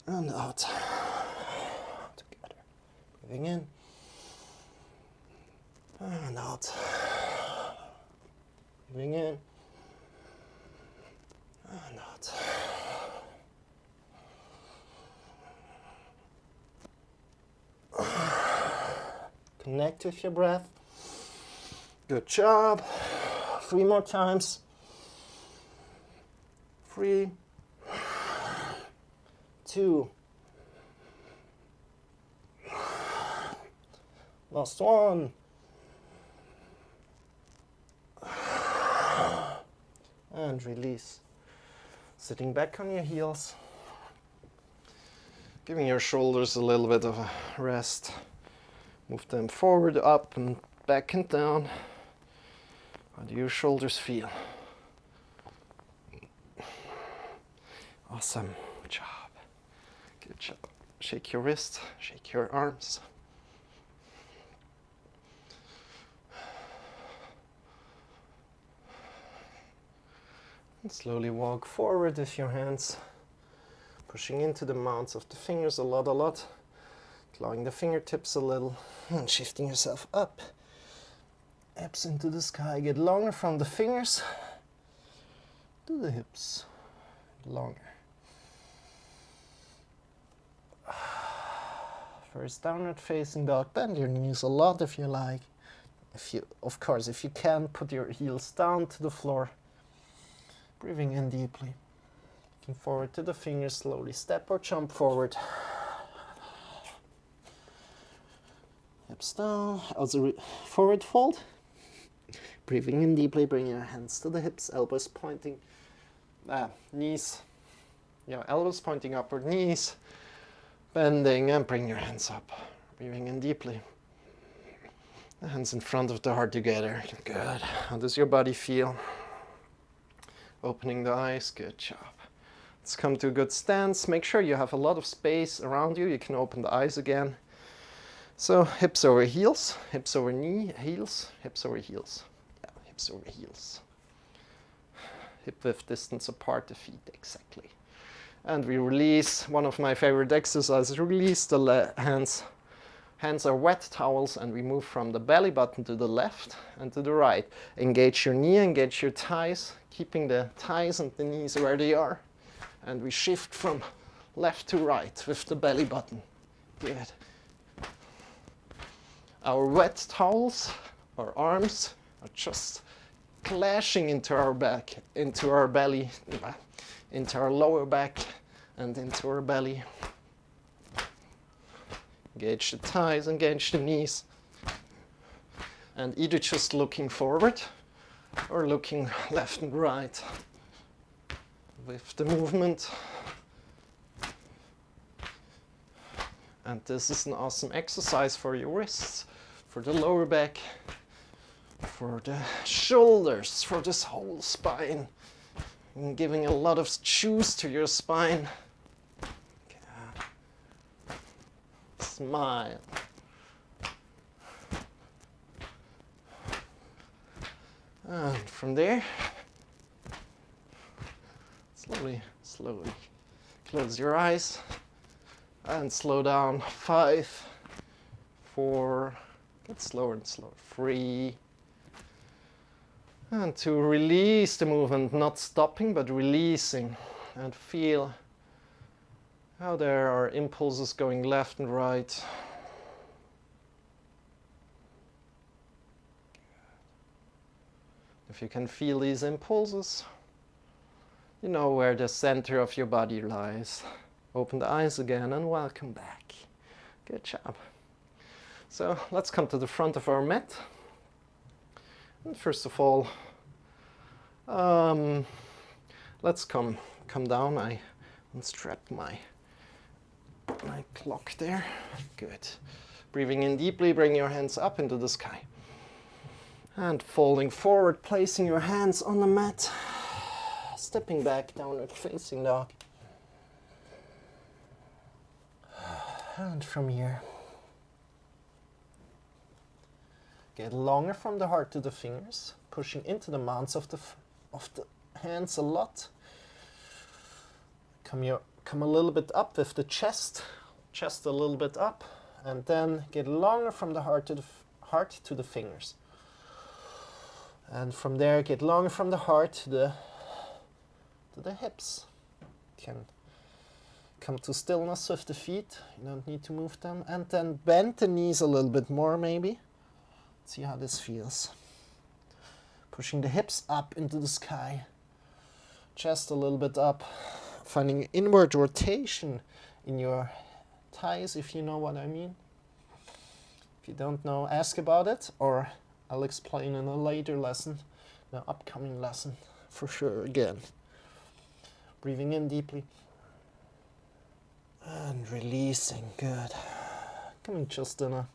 and out. Together. Breathing in and out. Breathing in and out. Connect with your breath. Good job. 3 more times. 3, 2. Last one. And release. Sitting back on your heels. Giving your shoulders a little bit of a rest. Move them forward, up, and back and down. How do your shoulders feel? Awesome. Good job. Good job. Shake your wrist, shake your arms. And slowly walk forward with your hands, pushing into the mounds of the fingers a lot. Clawing the fingertips a little and shifting yourself up. Hips into the sky. Get longer from the fingers to the hips. Longer. First downward facing dog. Bend your knees a lot if you like. Of course, if you can, put your heels down to the floor. Breathing in deeply. Looking forward to the fingers. Slowly step or jump forward. Hips down. Also forward fold. Breathing in deeply. Bring your hands to the hips. Elbows pointing. Knees. Yeah, elbows pointing upward. Knees bending, and bring your hands up. Breathing in deeply. The hands in front of the heart together. Good. How does your body feel? Opening the eyes. Good job. Let's come to a good stance. Make sure you have a lot of space around you. You can open the eyes again. So hips over heels, hips over knee, heels, hips over heels. Yeah, hips over heels. Hip width distance apart the feet, exactly. And we release. One of my favorite exercises, release the hands. Hands are wet towels, and we move from the belly button to the left and to the right. Engage your knee, engage your thighs, keeping the thighs and the knees where they are. And we shift from left to right with the belly button. Good. Our wet towels, our arms are just clashing into our back, into our belly, into our lower back, and into our belly. Engage the thighs, engage the knees. And either just looking forward or looking left and right with the movement. And this is an awesome exercise for your wrists, for the lower back, for the shoulders, for this whole spine. And giving a lot of juice to your spine. Smile. And from there, slowly close your eyes and slow down. 5, 4, get slower and slower. 3, and to release the movement, not stopping but releasing, and feel how there are impulses going left and right. If you can feel these impulses, you know where the center of your body lies. Open the eyes again and welcome back. Good job. So let's come to the front of our mat. And first of all, let's come down. I unstrap my clock there. Good. Breathing in deeply, bring your hands up into the sky. And folding forward, placing your hands on the mat. Stepping back, downward facing dog. And from here, get longer from the heart to the fingers, pushing into the mounds of the hands a lot. Come a little bit up with the chest a little bit up, and then get longer from the heart to the fingers. And from there, get longer from the heart to the hips. Can come to stillness with the feet. You don't need to move them. And then bend the knees a little bit more, maybe. See how this feels. Pushing the hips up into the sky. Chest a little bit up. Finding inward rotation in your thighs, if you know what I mean. If you don't know, ask about it, or I'll explain in a later lesson, the upcoming lesson, for sure again. Breathing in deeply. And releasing, good. Coming just in a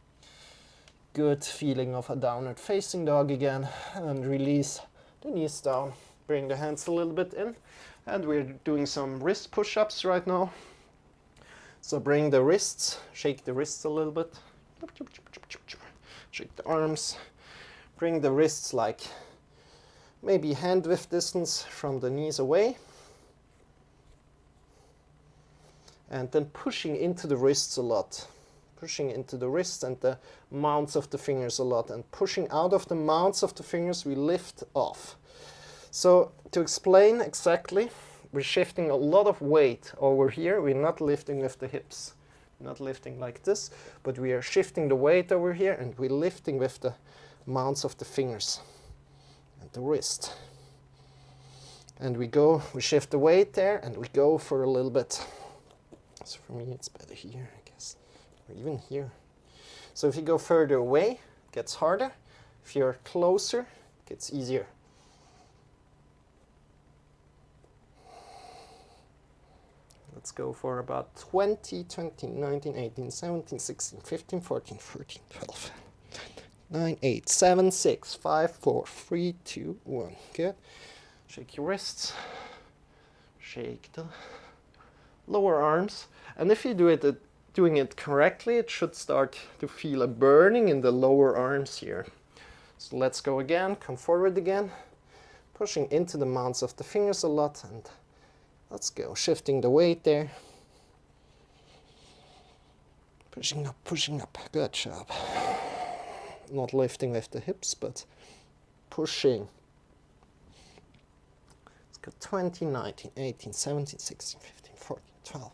good feeling of a downward facing dog again. And release the knees down. Bring the hands a little bit in. And we're doing some wrist push-ups right now. So bring the wrists, shake the wrists a little bit. Shake the arms. Bring the wrists like maybe hand width distance from the knees away. And then pushing into the wrists a lot. pushing into the wrist and the mounds of the fingers a lot, and pushing out of the mounds of the fingers, we lift off. So to explain exactly, we're shifting a lot of weight over here. We're not lifting with the hips, not lifting like this, but we are shifting the weight over here, and we're lifting with the mounds of the fingers and the wrist. And we shift the weight there, and we go for a little bit. So for me, it's better here, I guess, or even here. So if you go further away, it gets harder. If you're closer, it gets easier. Let's go for about 20, 19, 18, 17, 16, 15, 14, 13, 12. 9, 8, 7, 6, 5, 4, 3, 2, 1. Good. Shake your wrists. Shake the lower arms. And if you doing it correctly, it should start to feel a burning in the lower arms here. So let's go again. Come forward again. Pushing into the mounds of the fingers a lot, and let's go. Shifting the weight there. Pushing up, pushing up. Good job. Not lifting with the hips, but pushing. Let's go 20, 19, 18, 17, 16, 15, 14, 12.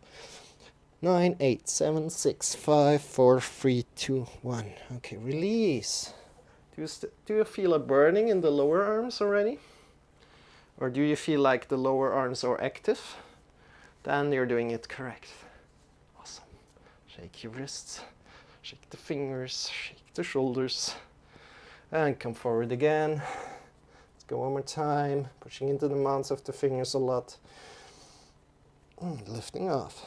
9, 8, 7, 6, 5, 4, 3, 2, 1. Okay, release. Do you feel a burning in the lower arms already? Or do you feel like the lower arms are active? Then you're doing it correct. Awesome. Shake your wrists, shake the fingers, shake the shoulders, and come forward again. Let's go one more time, pushing into the mounds of the fingers a lot, lifting off.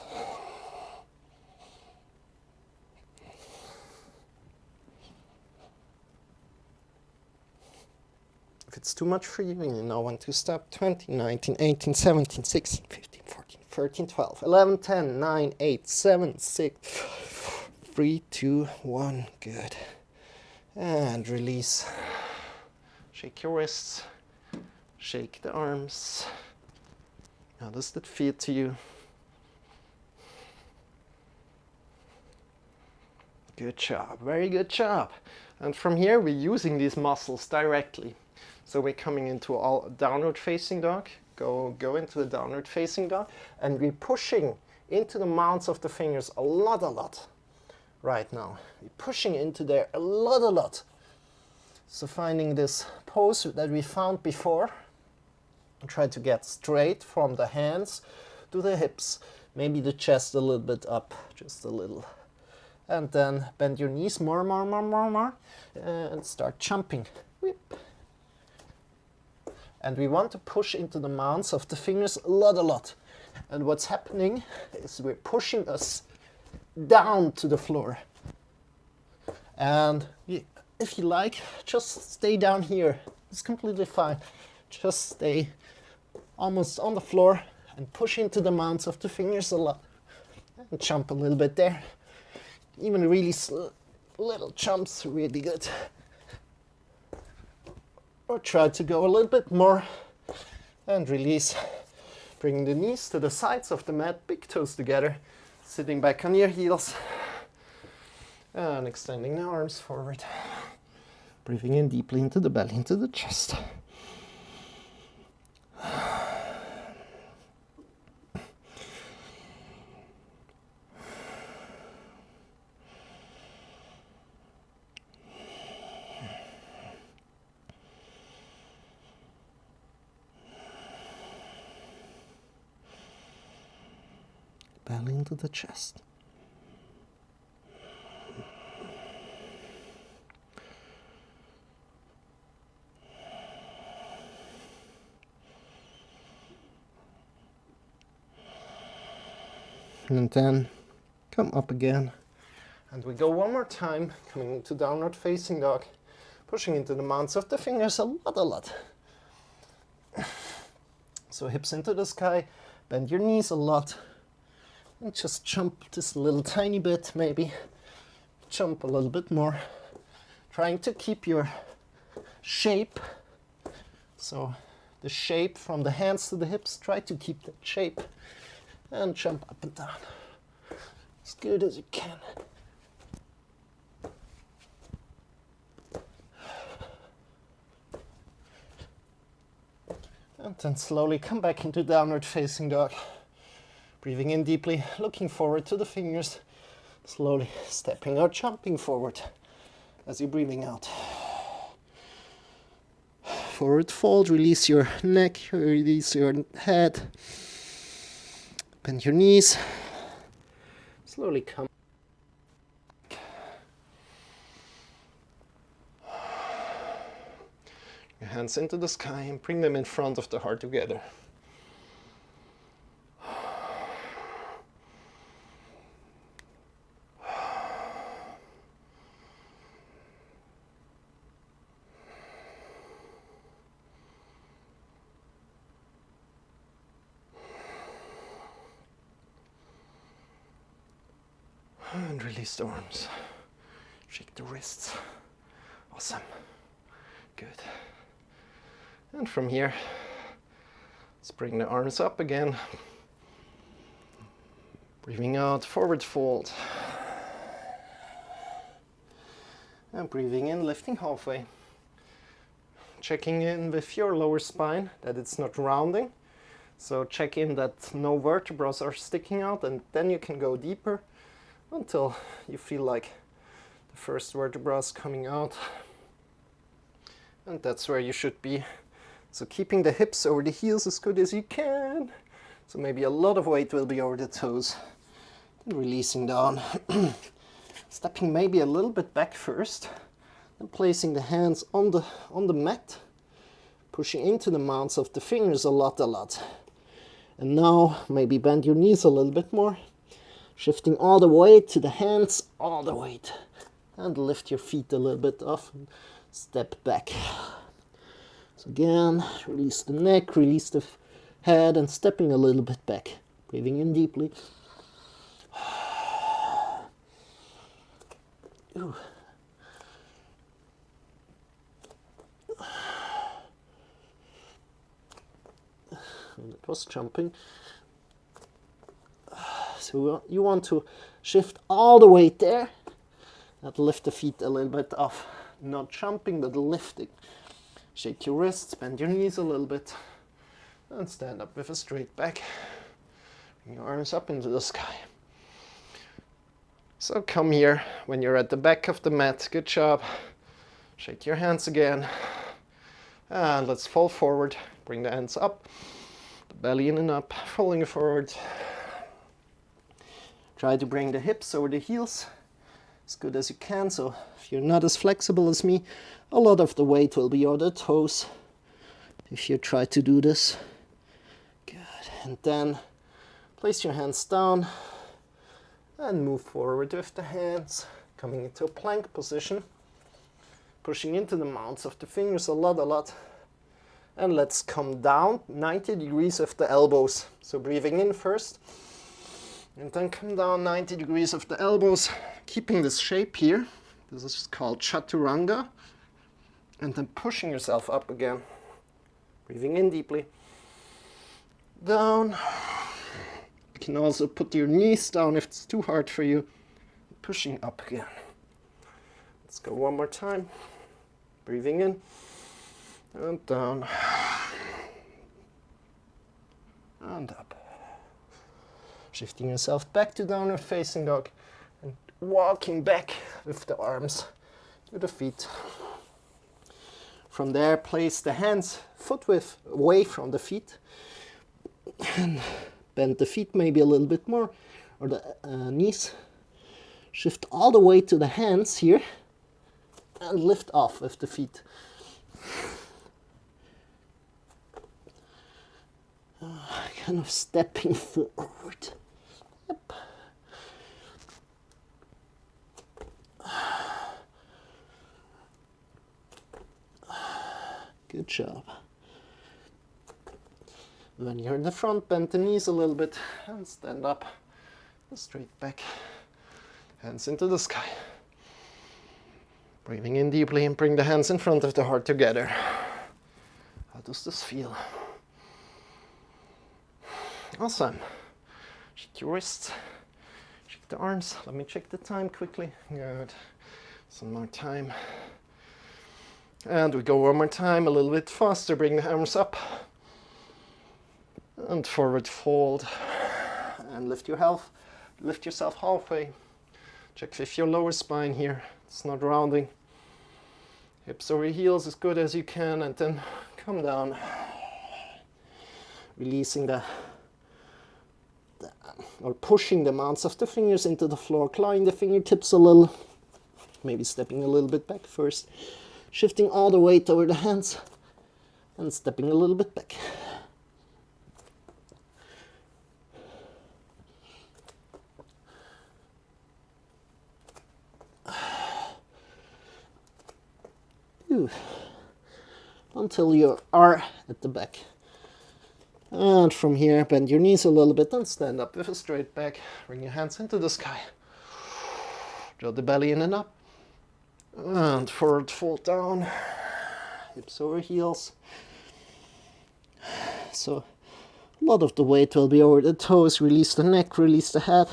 If it's too much for you and you now want to stop, 20, 19, 18, 17, 16, 15, 14, 13, 12, 11, 10, 9, 8, 7, 6, 3, 2, 1. Good. And release. Shake your wrists. Shake the arms. How does that feel to you? Good job. Very good job. And from here, we're using these muscles directly. So we're coming into all downward facing dog. Go into the downward facing dog. And we're pushing into the mounds of the fingers a lot. Right now. We're pushing into there a lot. So finding this pose that we found before. Try to get straight from the hands to the hips. Maybe the chest a little bit up, just a little. And then bend your knees more. And start jumping. Whip. And we want to push into the mounds of the fingers a lot. And what's happening is we're pushing us down to the floor. And if you like, just stay down here. It's completely fine. Just stay almost on the floor and push into the mounds of the fingers a lot. And jump a little bit there. Even really little jumps, really good. Or try to go a little bit more and release. Bringing the knees to the sides of the mat, big toes together, sitting back on your heels, and extending the arms forward. Breathing in deeply into the belly, into the chest. Belly into the chest. And then come up again. And we go one more time, coming into downward facing dog, pushing into the mounds of the fingers a lot. So hips into the sky, bend your knees a lot. And just jump just a little tiny bit, maybe. Jump a little bit more. Trying to keep your shape. So the shape from the hands to the hips, try to keep that shape. And jump up and down. As good as you can. Then slowly come back into downward facing dog. Breathing in deeply, looking forward to the fingers. Slowly stepping or jumping forward as you're breathing out. Forward fold, release your neck, release your head. Bend your knees. Slowly come. Your hands into the sky and bring them in front of the heart together. And release the arms. Shake the wrists. Awesome. Good. And from here, let's bring the arms up again. Breathing out, forward fold. And breathing in, lifting halfway. Checking in with your lower spine, that it's not rounding. So check in that no vertebrae are sticking out, and then you can go deeper until you feel like the first vertebra is coming out. And that's where you should be. So keeping the hips over the heels as good as you can. So maybe a lot of weight will be over the toes. Then releasing down. Stepping maybe a little bit back first. Then placing the hands on the mat. Pushing into the mounds of the fingers a lot. And now maybe bend your knees a little bit more. Shifting all the weight to the hands, all the weight. And lift your feet a little bit off and step back. So again, release the neck, release the head, and stepping a little bit back. Breathing in deeply. Ooh. And it was jumping. So you want to shift all the weight there and lift the feet a little bit off. Not jumping, but lifting. Shake your wrists, bend your knees a little bit, and stand up with a straight back. Bring your arms up into the sky. So come here when you're at the back of the mat. Good job. Shake your hands again. And let's fall forward. Bring the hands up, the belly in and up, falling forward. Try to bring the hips over the heels as good as you can. So if you're not as flexible as me, a lot of the weight will be on the toes if you try to do this. Good. And then place your hands down and move forward with the hands, coming into a plank position, pushing into the mounds of the fingers a lot. And let's come down 90 degrees of the elbows. So breathing in first. And then come down 90 degrees of the elbows, keeping this shape here. This is called chaturanga. And then pushing yourself up again. Breathing in deeply. Down. You can also put your knees down if it's too hard for you. Pushing up again. Let's go one more time. Breathing in. And down. And up. Shifting yourself back to downward facing dog and walking back with the arms to the feet. From there, place the hands foot width away from the feet and bend the feet maybe a little bit more, or the knees. Shift all the way to the hands here and lift off with the feet. Kind of stepping forward. Yep. Good job. When you're in the front, bend the knees a little bit and stand up. Straight back. Hands into the sky. Breathing in deeply and bring the hands in front of the heart together. How does this feel? Awesome. Shake your wrists. Shake the arms. Let me check the time quickly. Good. Some more time. And we go one more time, a little bit faster. Bring the arms up. And forward fold. And lift yourself halfway. Check if your lower spine here, it's not rounding. Hips over heels as good as you can, and then come down. Releasing or pushing the mounds of the fingers into the floor, clawing the fingertips a little, maybe stepping a little bit back first, shifting all the weight over the hands, and stepping a little bit back. Until you are at the back. And from here, bend your knees a little bit and stand up with a straight back. Bring your hands into the sky. Draw the belly in and up. And forward fold down. Hips over heels. So a lot of the weight will be over the toes. Release the neck, release the head.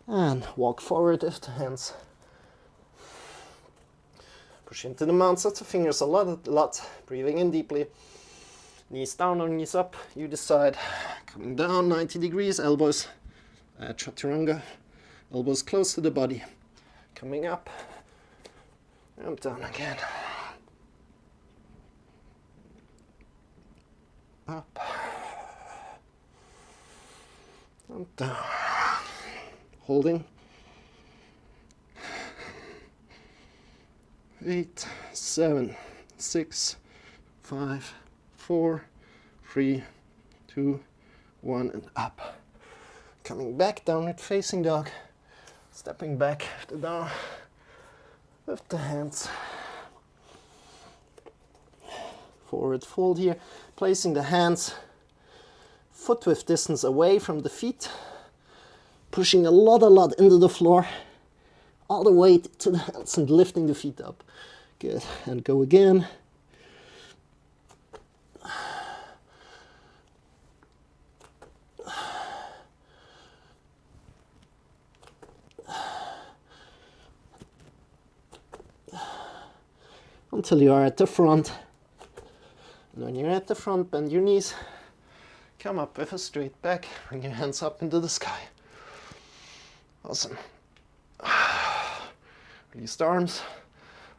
And walk forward with the hands. Push into the mounds of the fingers a lot. Breathing in deeply. Knees down or knees up, you decide. Coming down 90 degrees, elbows chaturanga. Elbows close to the body. Coming up. And down again. Up. And down. Holding. 8, 7, 6, 5, 4, 3, 2, 1, and up. Coming back, downward facing dog. Stepping back with the hands. Forward fold here. Placing the hands foot width distance away from the feet. Pushing a lot into the floor. All the weight to the hands and lifting the feet up. Good. And go again. Until you are at the front. And when you're at the front, bend your knees. Come up with a straight back. Bring your hands up into the sky. Awesome. Release the arms.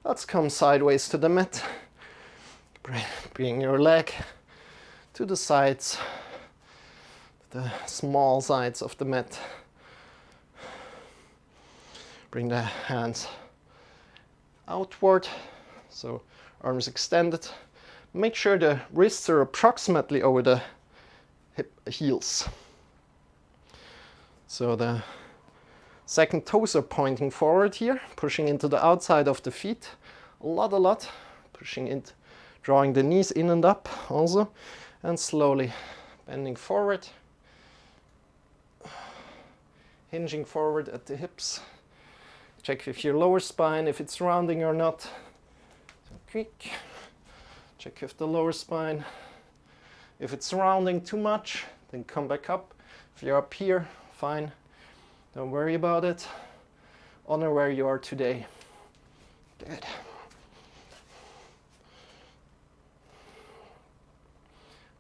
Let's come sideways to the mat. Bring your leg to the sides, the small sides of the mat. Bring the hands outward, so arms extended. Make sure the wrists are approximately over the heels. So the second toes are pointing forward here, pushing into the outside of the feet. A lot. Pushing in, drawing the knees in and up also. And slowly bending forward. Hinging forward at the hips. Check if your lower spine, if it's rounding or not. So quick. Check if the lower spine, if it's rounding too much, then come back up. If you're up here, fine. Don't worry about it. Honor where you are today. Good.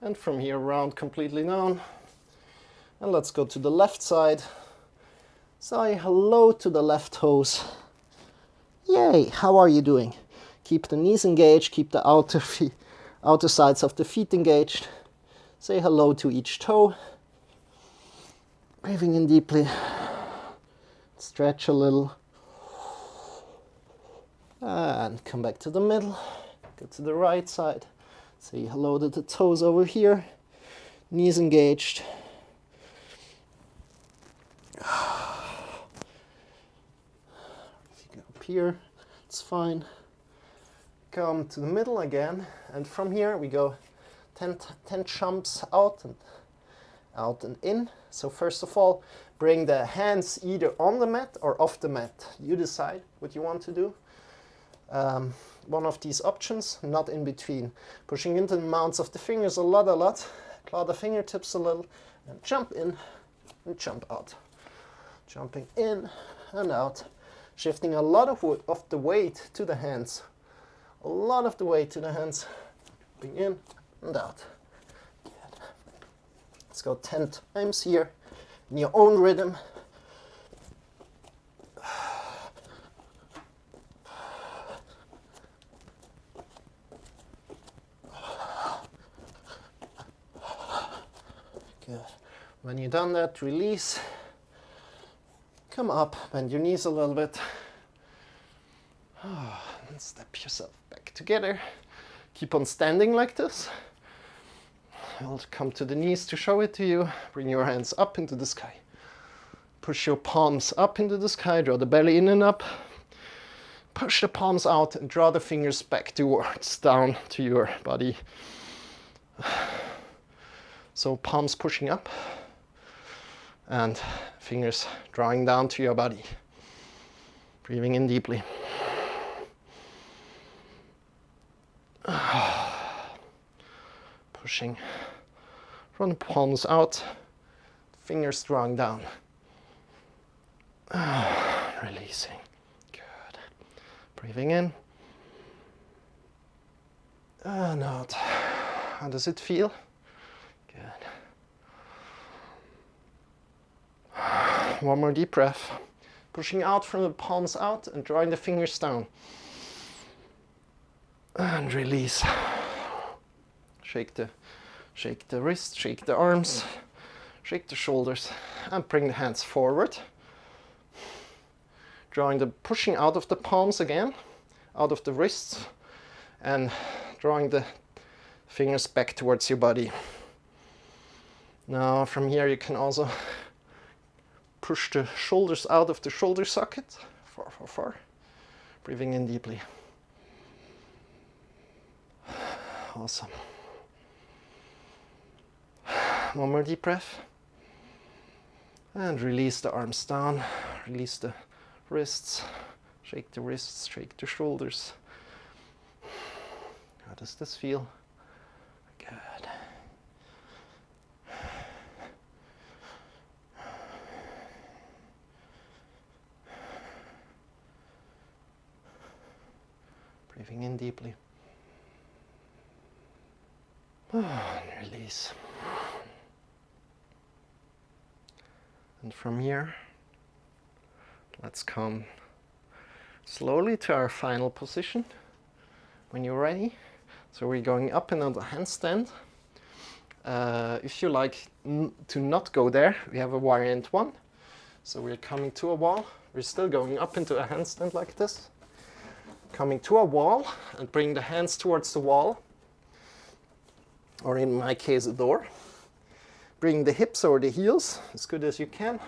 And from here, round completely down. And let's go to the left side. Say hello to the left toes. Yay, how are you doing? Keep the knees engaged, keep the outer sides of the feet engaged. Say hello to each toe. Breathing in deeply. Stretch a little. And come back to the middle. Go to the right side. Say hello to the toes over here. Knees engaged. If you go up here, it's fine. Come to the middle again. And from here we go 10 jumps out and in. So first of all, bring the hands either on the mat or off the mat. You decide what you want to do. One of these options, not in between. Pushing into the mounds of the fingers a lot. Claw the fingertips a little and jump in and jump out. Jumping in and out. Shifting a lot of the weight to the hands. A lot of the weight to the hands. Jumping in and out. Good. Let's go 10 times here in your own rhythm. Good. When you're done that, release. Come up, bend your knees a little bit. And step yourself back together. Keep on standing like this. I'll come to the knees to show it to you. Bring your hands up into the sky. Push your palms up into the sky. Draw the belly in and up. Push the palms out and draw the fingers back towards, down to your body. So palms pushing up and fingers drawing down to your body. Breathing in deeply. Pushing from the palms out, fingers drawing down. Releasing. Good. Breathing in. And out. How does it feel? Good. One more deep breath. Pushing out from the palms out and drawing the fingers down. And release. Shake the wrists, shake the arms, shake the shoulders, and bring the hands forward. Pushing out of the palms again, out of the wrists, and drawing the fingers back towards your body. Now from here you can also push the shoulders out of the shoulder socket, far. Breathing in deeply. Awesome. One more deep breath. And release the arms down. Release the wrists. Shake the wrists, shake the shoulders. How does this feel? Good. Breathing in deeply. And release. And from here, let's come slowly to our final position when you're ready. So we're going up in a handstand. If you like to not go there, we have a variant one. So we're coming to a wall. We're still going up into a handstand like this. Coming to a wall and bring the hands towards the wall. Or in my case, a door. Bring the hips over the heels as good as you can.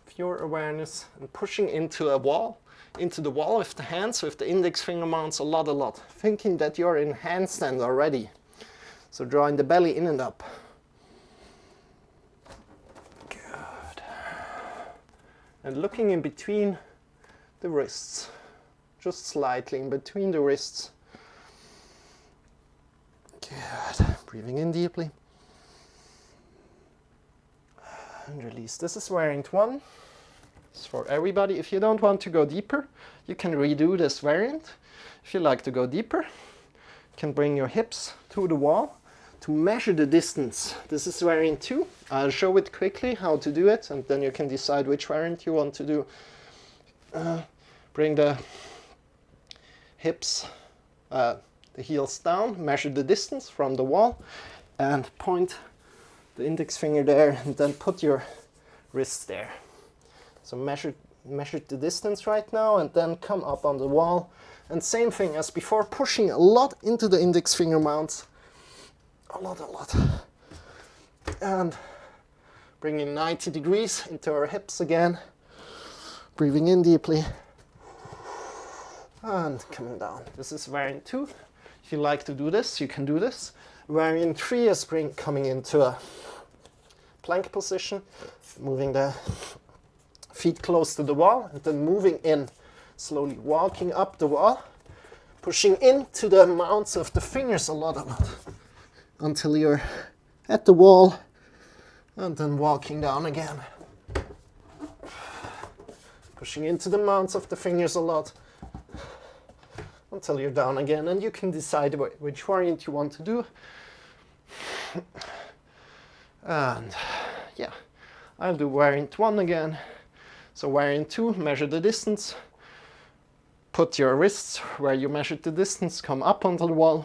Pure awareness and pushing into the wall with the hands, with the index finger mounts a lot. Thinking that you're in handstand already. So drawing the belly in and up. Good. And looking in between the wrists. Just slightly in between the wrists. Good. Breathing in deeply. And release. This is variant one. It's for everybody. If you don't want to go deeper, you can redo this variant. If you like to go deeper, you can bring your hips to the wall to measure the distance. This is variant two. I'll show it quickly how to do it, and then you can decide which variant you want to do. Bring the hips, the heels down, measure the distance from the wall, and point the index finger there, and then put your wrists there. So measure the distance right now, and then come up on the wall. And same thing as before, pushing a lot into the index finger mounts. A lot. And bringing 90 degrees into our hips again. Breathing in deeply. And coming down. This is variant 2. If you like to do this, you can do this. Variant 3 is coming into a plank position, moving the feet close to the wall, and then moving in, slowly walking up the wall, pushing into the mounts of the fingers a lot, until you're at the wall, and then walking down again. Pushing into the mounts of the fingers a lot, until you're down again, and you can decide which variant you want to do. And yeah, I'll do variant 1 again. So variant 2, measure the distance. Put your wrists where you measured the distance, come up onto the wall.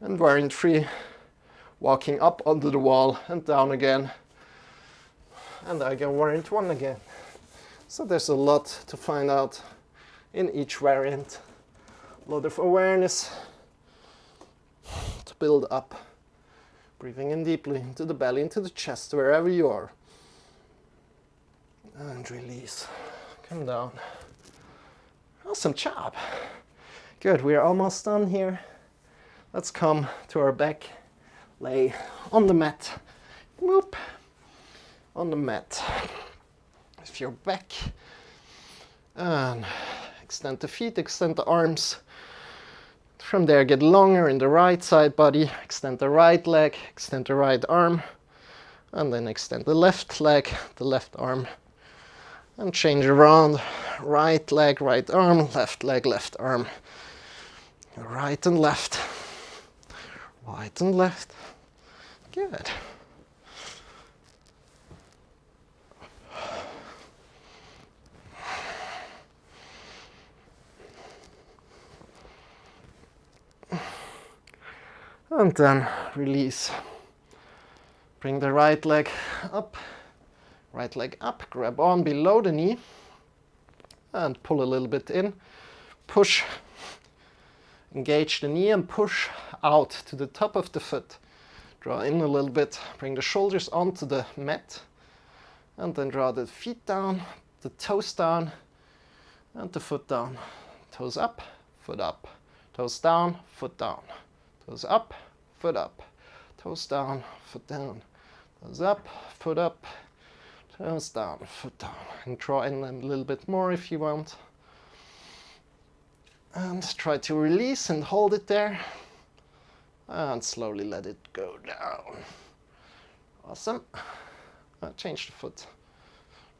And variant 3, walking up onto the wall and down again. And I go variant 1 again. So there's a lot to find out in each variant. A lot of awareness to build up. Breathing in deeply into the belly, into the chest, wherever you are. And release. Come down. Awesome job. Good, we're almost done here. Let's come to our back. Lay on the mat. Whoop. On the mat. With your back. And extend the feet, extend the arms. From there, get longer in the right side body. Extend the right leg, extend the right arm. And then extend the left leg, the left arm. And change around. Right leg, right arm, left leg, left arm. Right and left. Right and left. Good. And then release. Bring the right leg up. Right leg up, grab on below the knee. And pull a little bit in. Push. Engage the knee and push out to the top of the foot. Draw in a little bit. Bring the shoulders onto the mat. And then draw the feet down, the toes down, and the foot down. Toes up, foot up. Toes down, foot down. Toes up, foot up. Toes down, foot down. Toes up, foot up. Toes down, foot down. And draw in a little bit more if you want. And try to release and hold it there. And slowly let it go down. Awesome. Change the foot.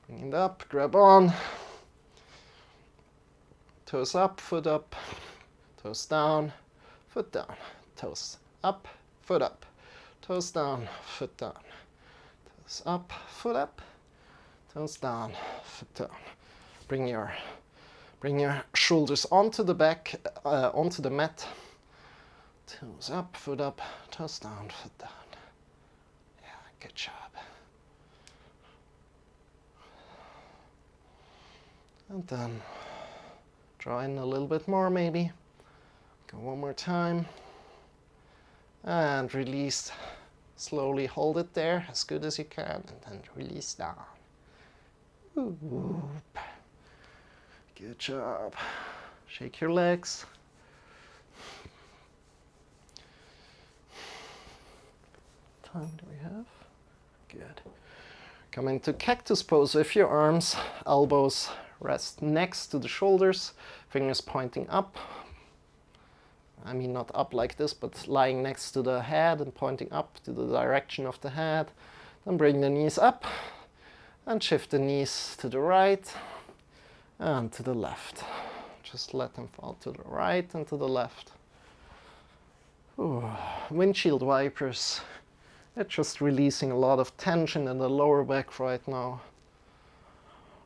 Bring it up, grab on. Toes up, foot up. Toes down, foot down. Toes up, foot up. Toes down, foot down. Toes up, foot up. Toes down, foot down. Bring your shoulders onto the back, onto the mat. Toes up, foot up. Toes down, foot down. Yeah, good job. And then draw in a little bit more maybe. Go one more time. And release. Slowly hold it there as good as you can and then release down. Whoop. Good job. Shake your legs. What time do we have? Good. Come into cactus pose with your arms, elbows rest next to the shoulders, fingers pointing up. I mean not up like this, but lying next to the head and pointing up to the direction of the head. Then bring the knees up and shift the knees to the right and to the left. Just let them fall to the right and to the left. Ooh, windshield wipers. It's just releasing a lot of tension in the lower back right now.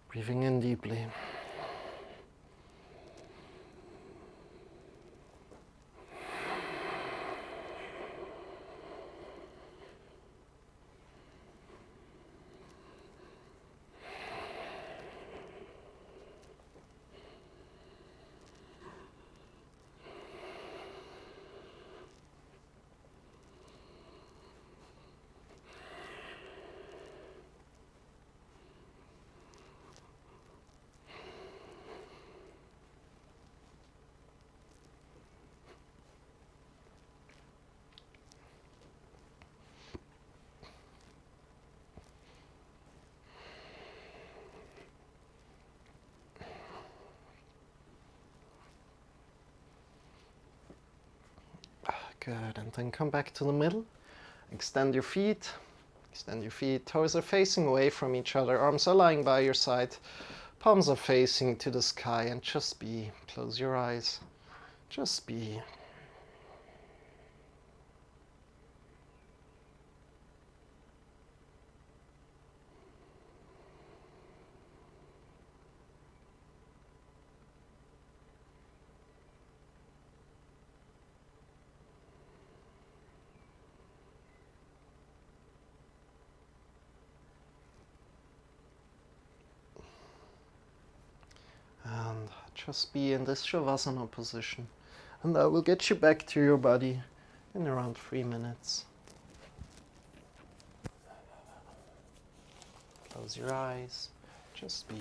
Breathing in deeply. Good, and then come back to the middle. Extend your feet. Extend your feet. Toes are facing away from each other. Arms are lying by your side. Palms are facing to the sky, and just be. Close your eyes. Just be. Just be in this Shavasana position, and that will get you back to your body in around 3 minutes. Close your eyes, just be.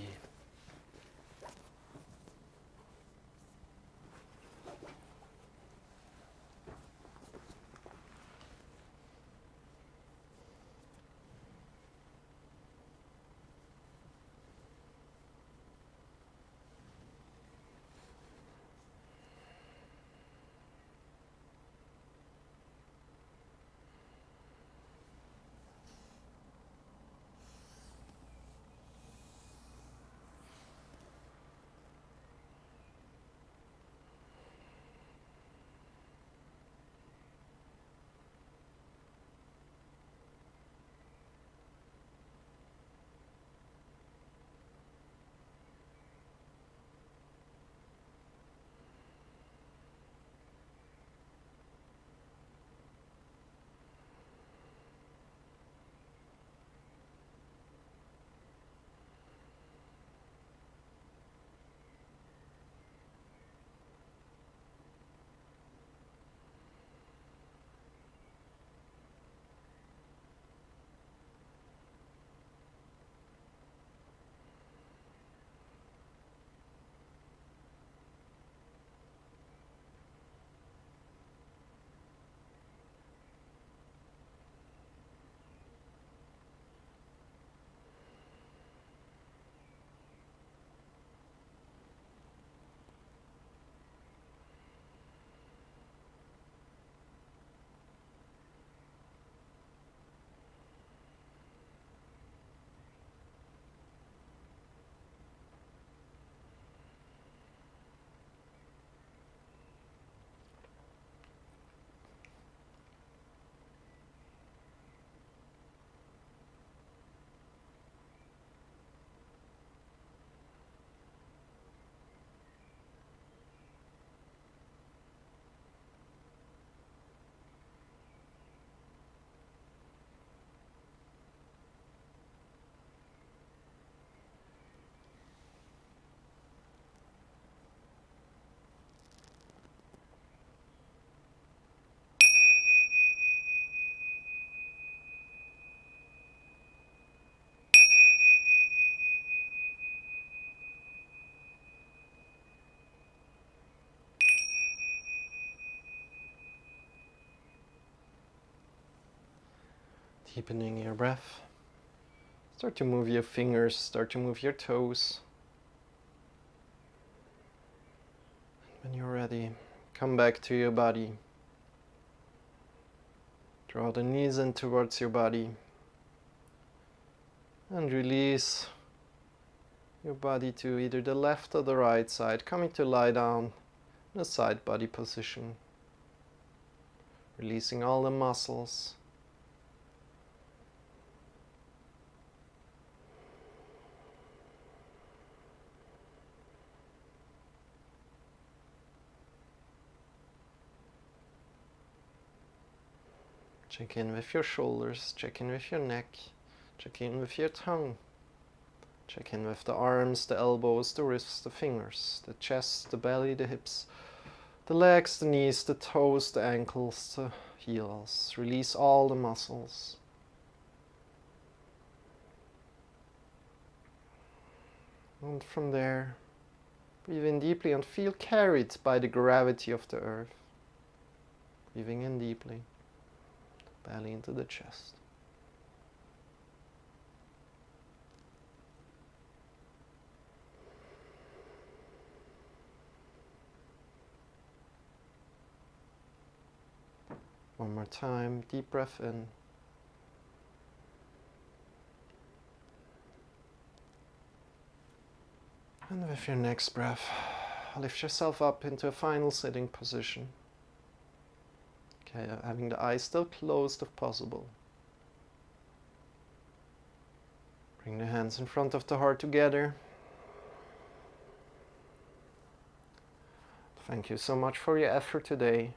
Deepening your breath. Start to move your fingers, start to move your toes. When you're ready, come back to your body. Draw the knees in towards your body. And release your body to either the left or the right side, coming to lie down in a side body position. Releasing all the muscles. Check in with your shoulders, check in with your neck, check in with your tongue. Check in with the arms, the elbows, the wrists, the fingers, the chest, the belly, the hips, the legs, the knees, the toes, the ankles, the heels. Release all the muscles. And from there, breathe in deeply and feel carried by the gravity of the earth. Breathing in deeply. Belly into the chest. One more time, deep breath in. And with your next breath, lift yourself up into a final sitting position. Okay, having the eyes still closed if possible. Bring the hands in front of the heart together. Thank you so much for your effort today,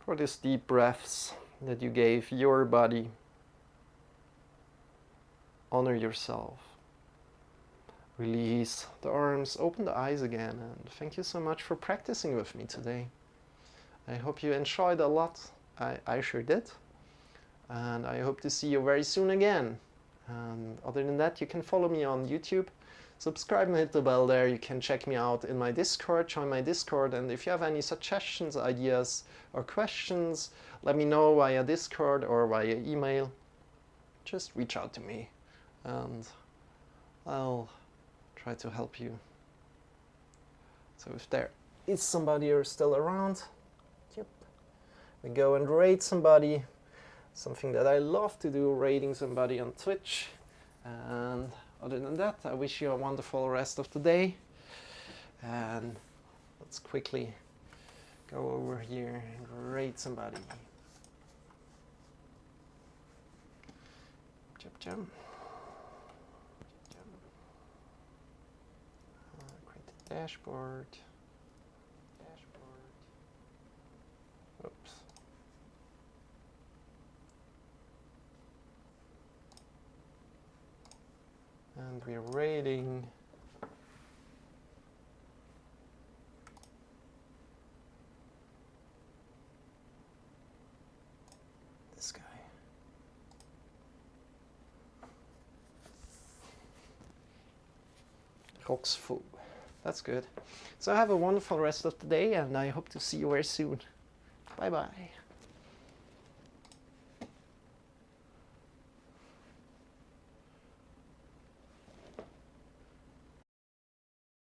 for these deep breaths that you gave your body. Honor yourself. Release the arms, open the eyes again, and thank you so much for practicing with me today. I hope you enjoyed a lot. I sure did. And I hope to see you very soon again. And other than that, you can follow me on YouTube. Subscribe and hit the bell there. You can check me out in my Discord, join my Discord. And if you have any suggestions, ideas, or questions, let me know via Discord or via email. Just reach out to me and I'll try to help you. So if there is somebody who's still around, yep, we go and rate somebody. Something that I love to do, rating somebody on Twitch. And other than that, I wish you a wonderful rest of the day. And let's quickly go over here and rate somebody. Jump, jump. Create the dashboard. Oops. And we're rating this guy. Groux. That's good. So have a wonderful rest of the day and I hope to see you very soon. Bye bye.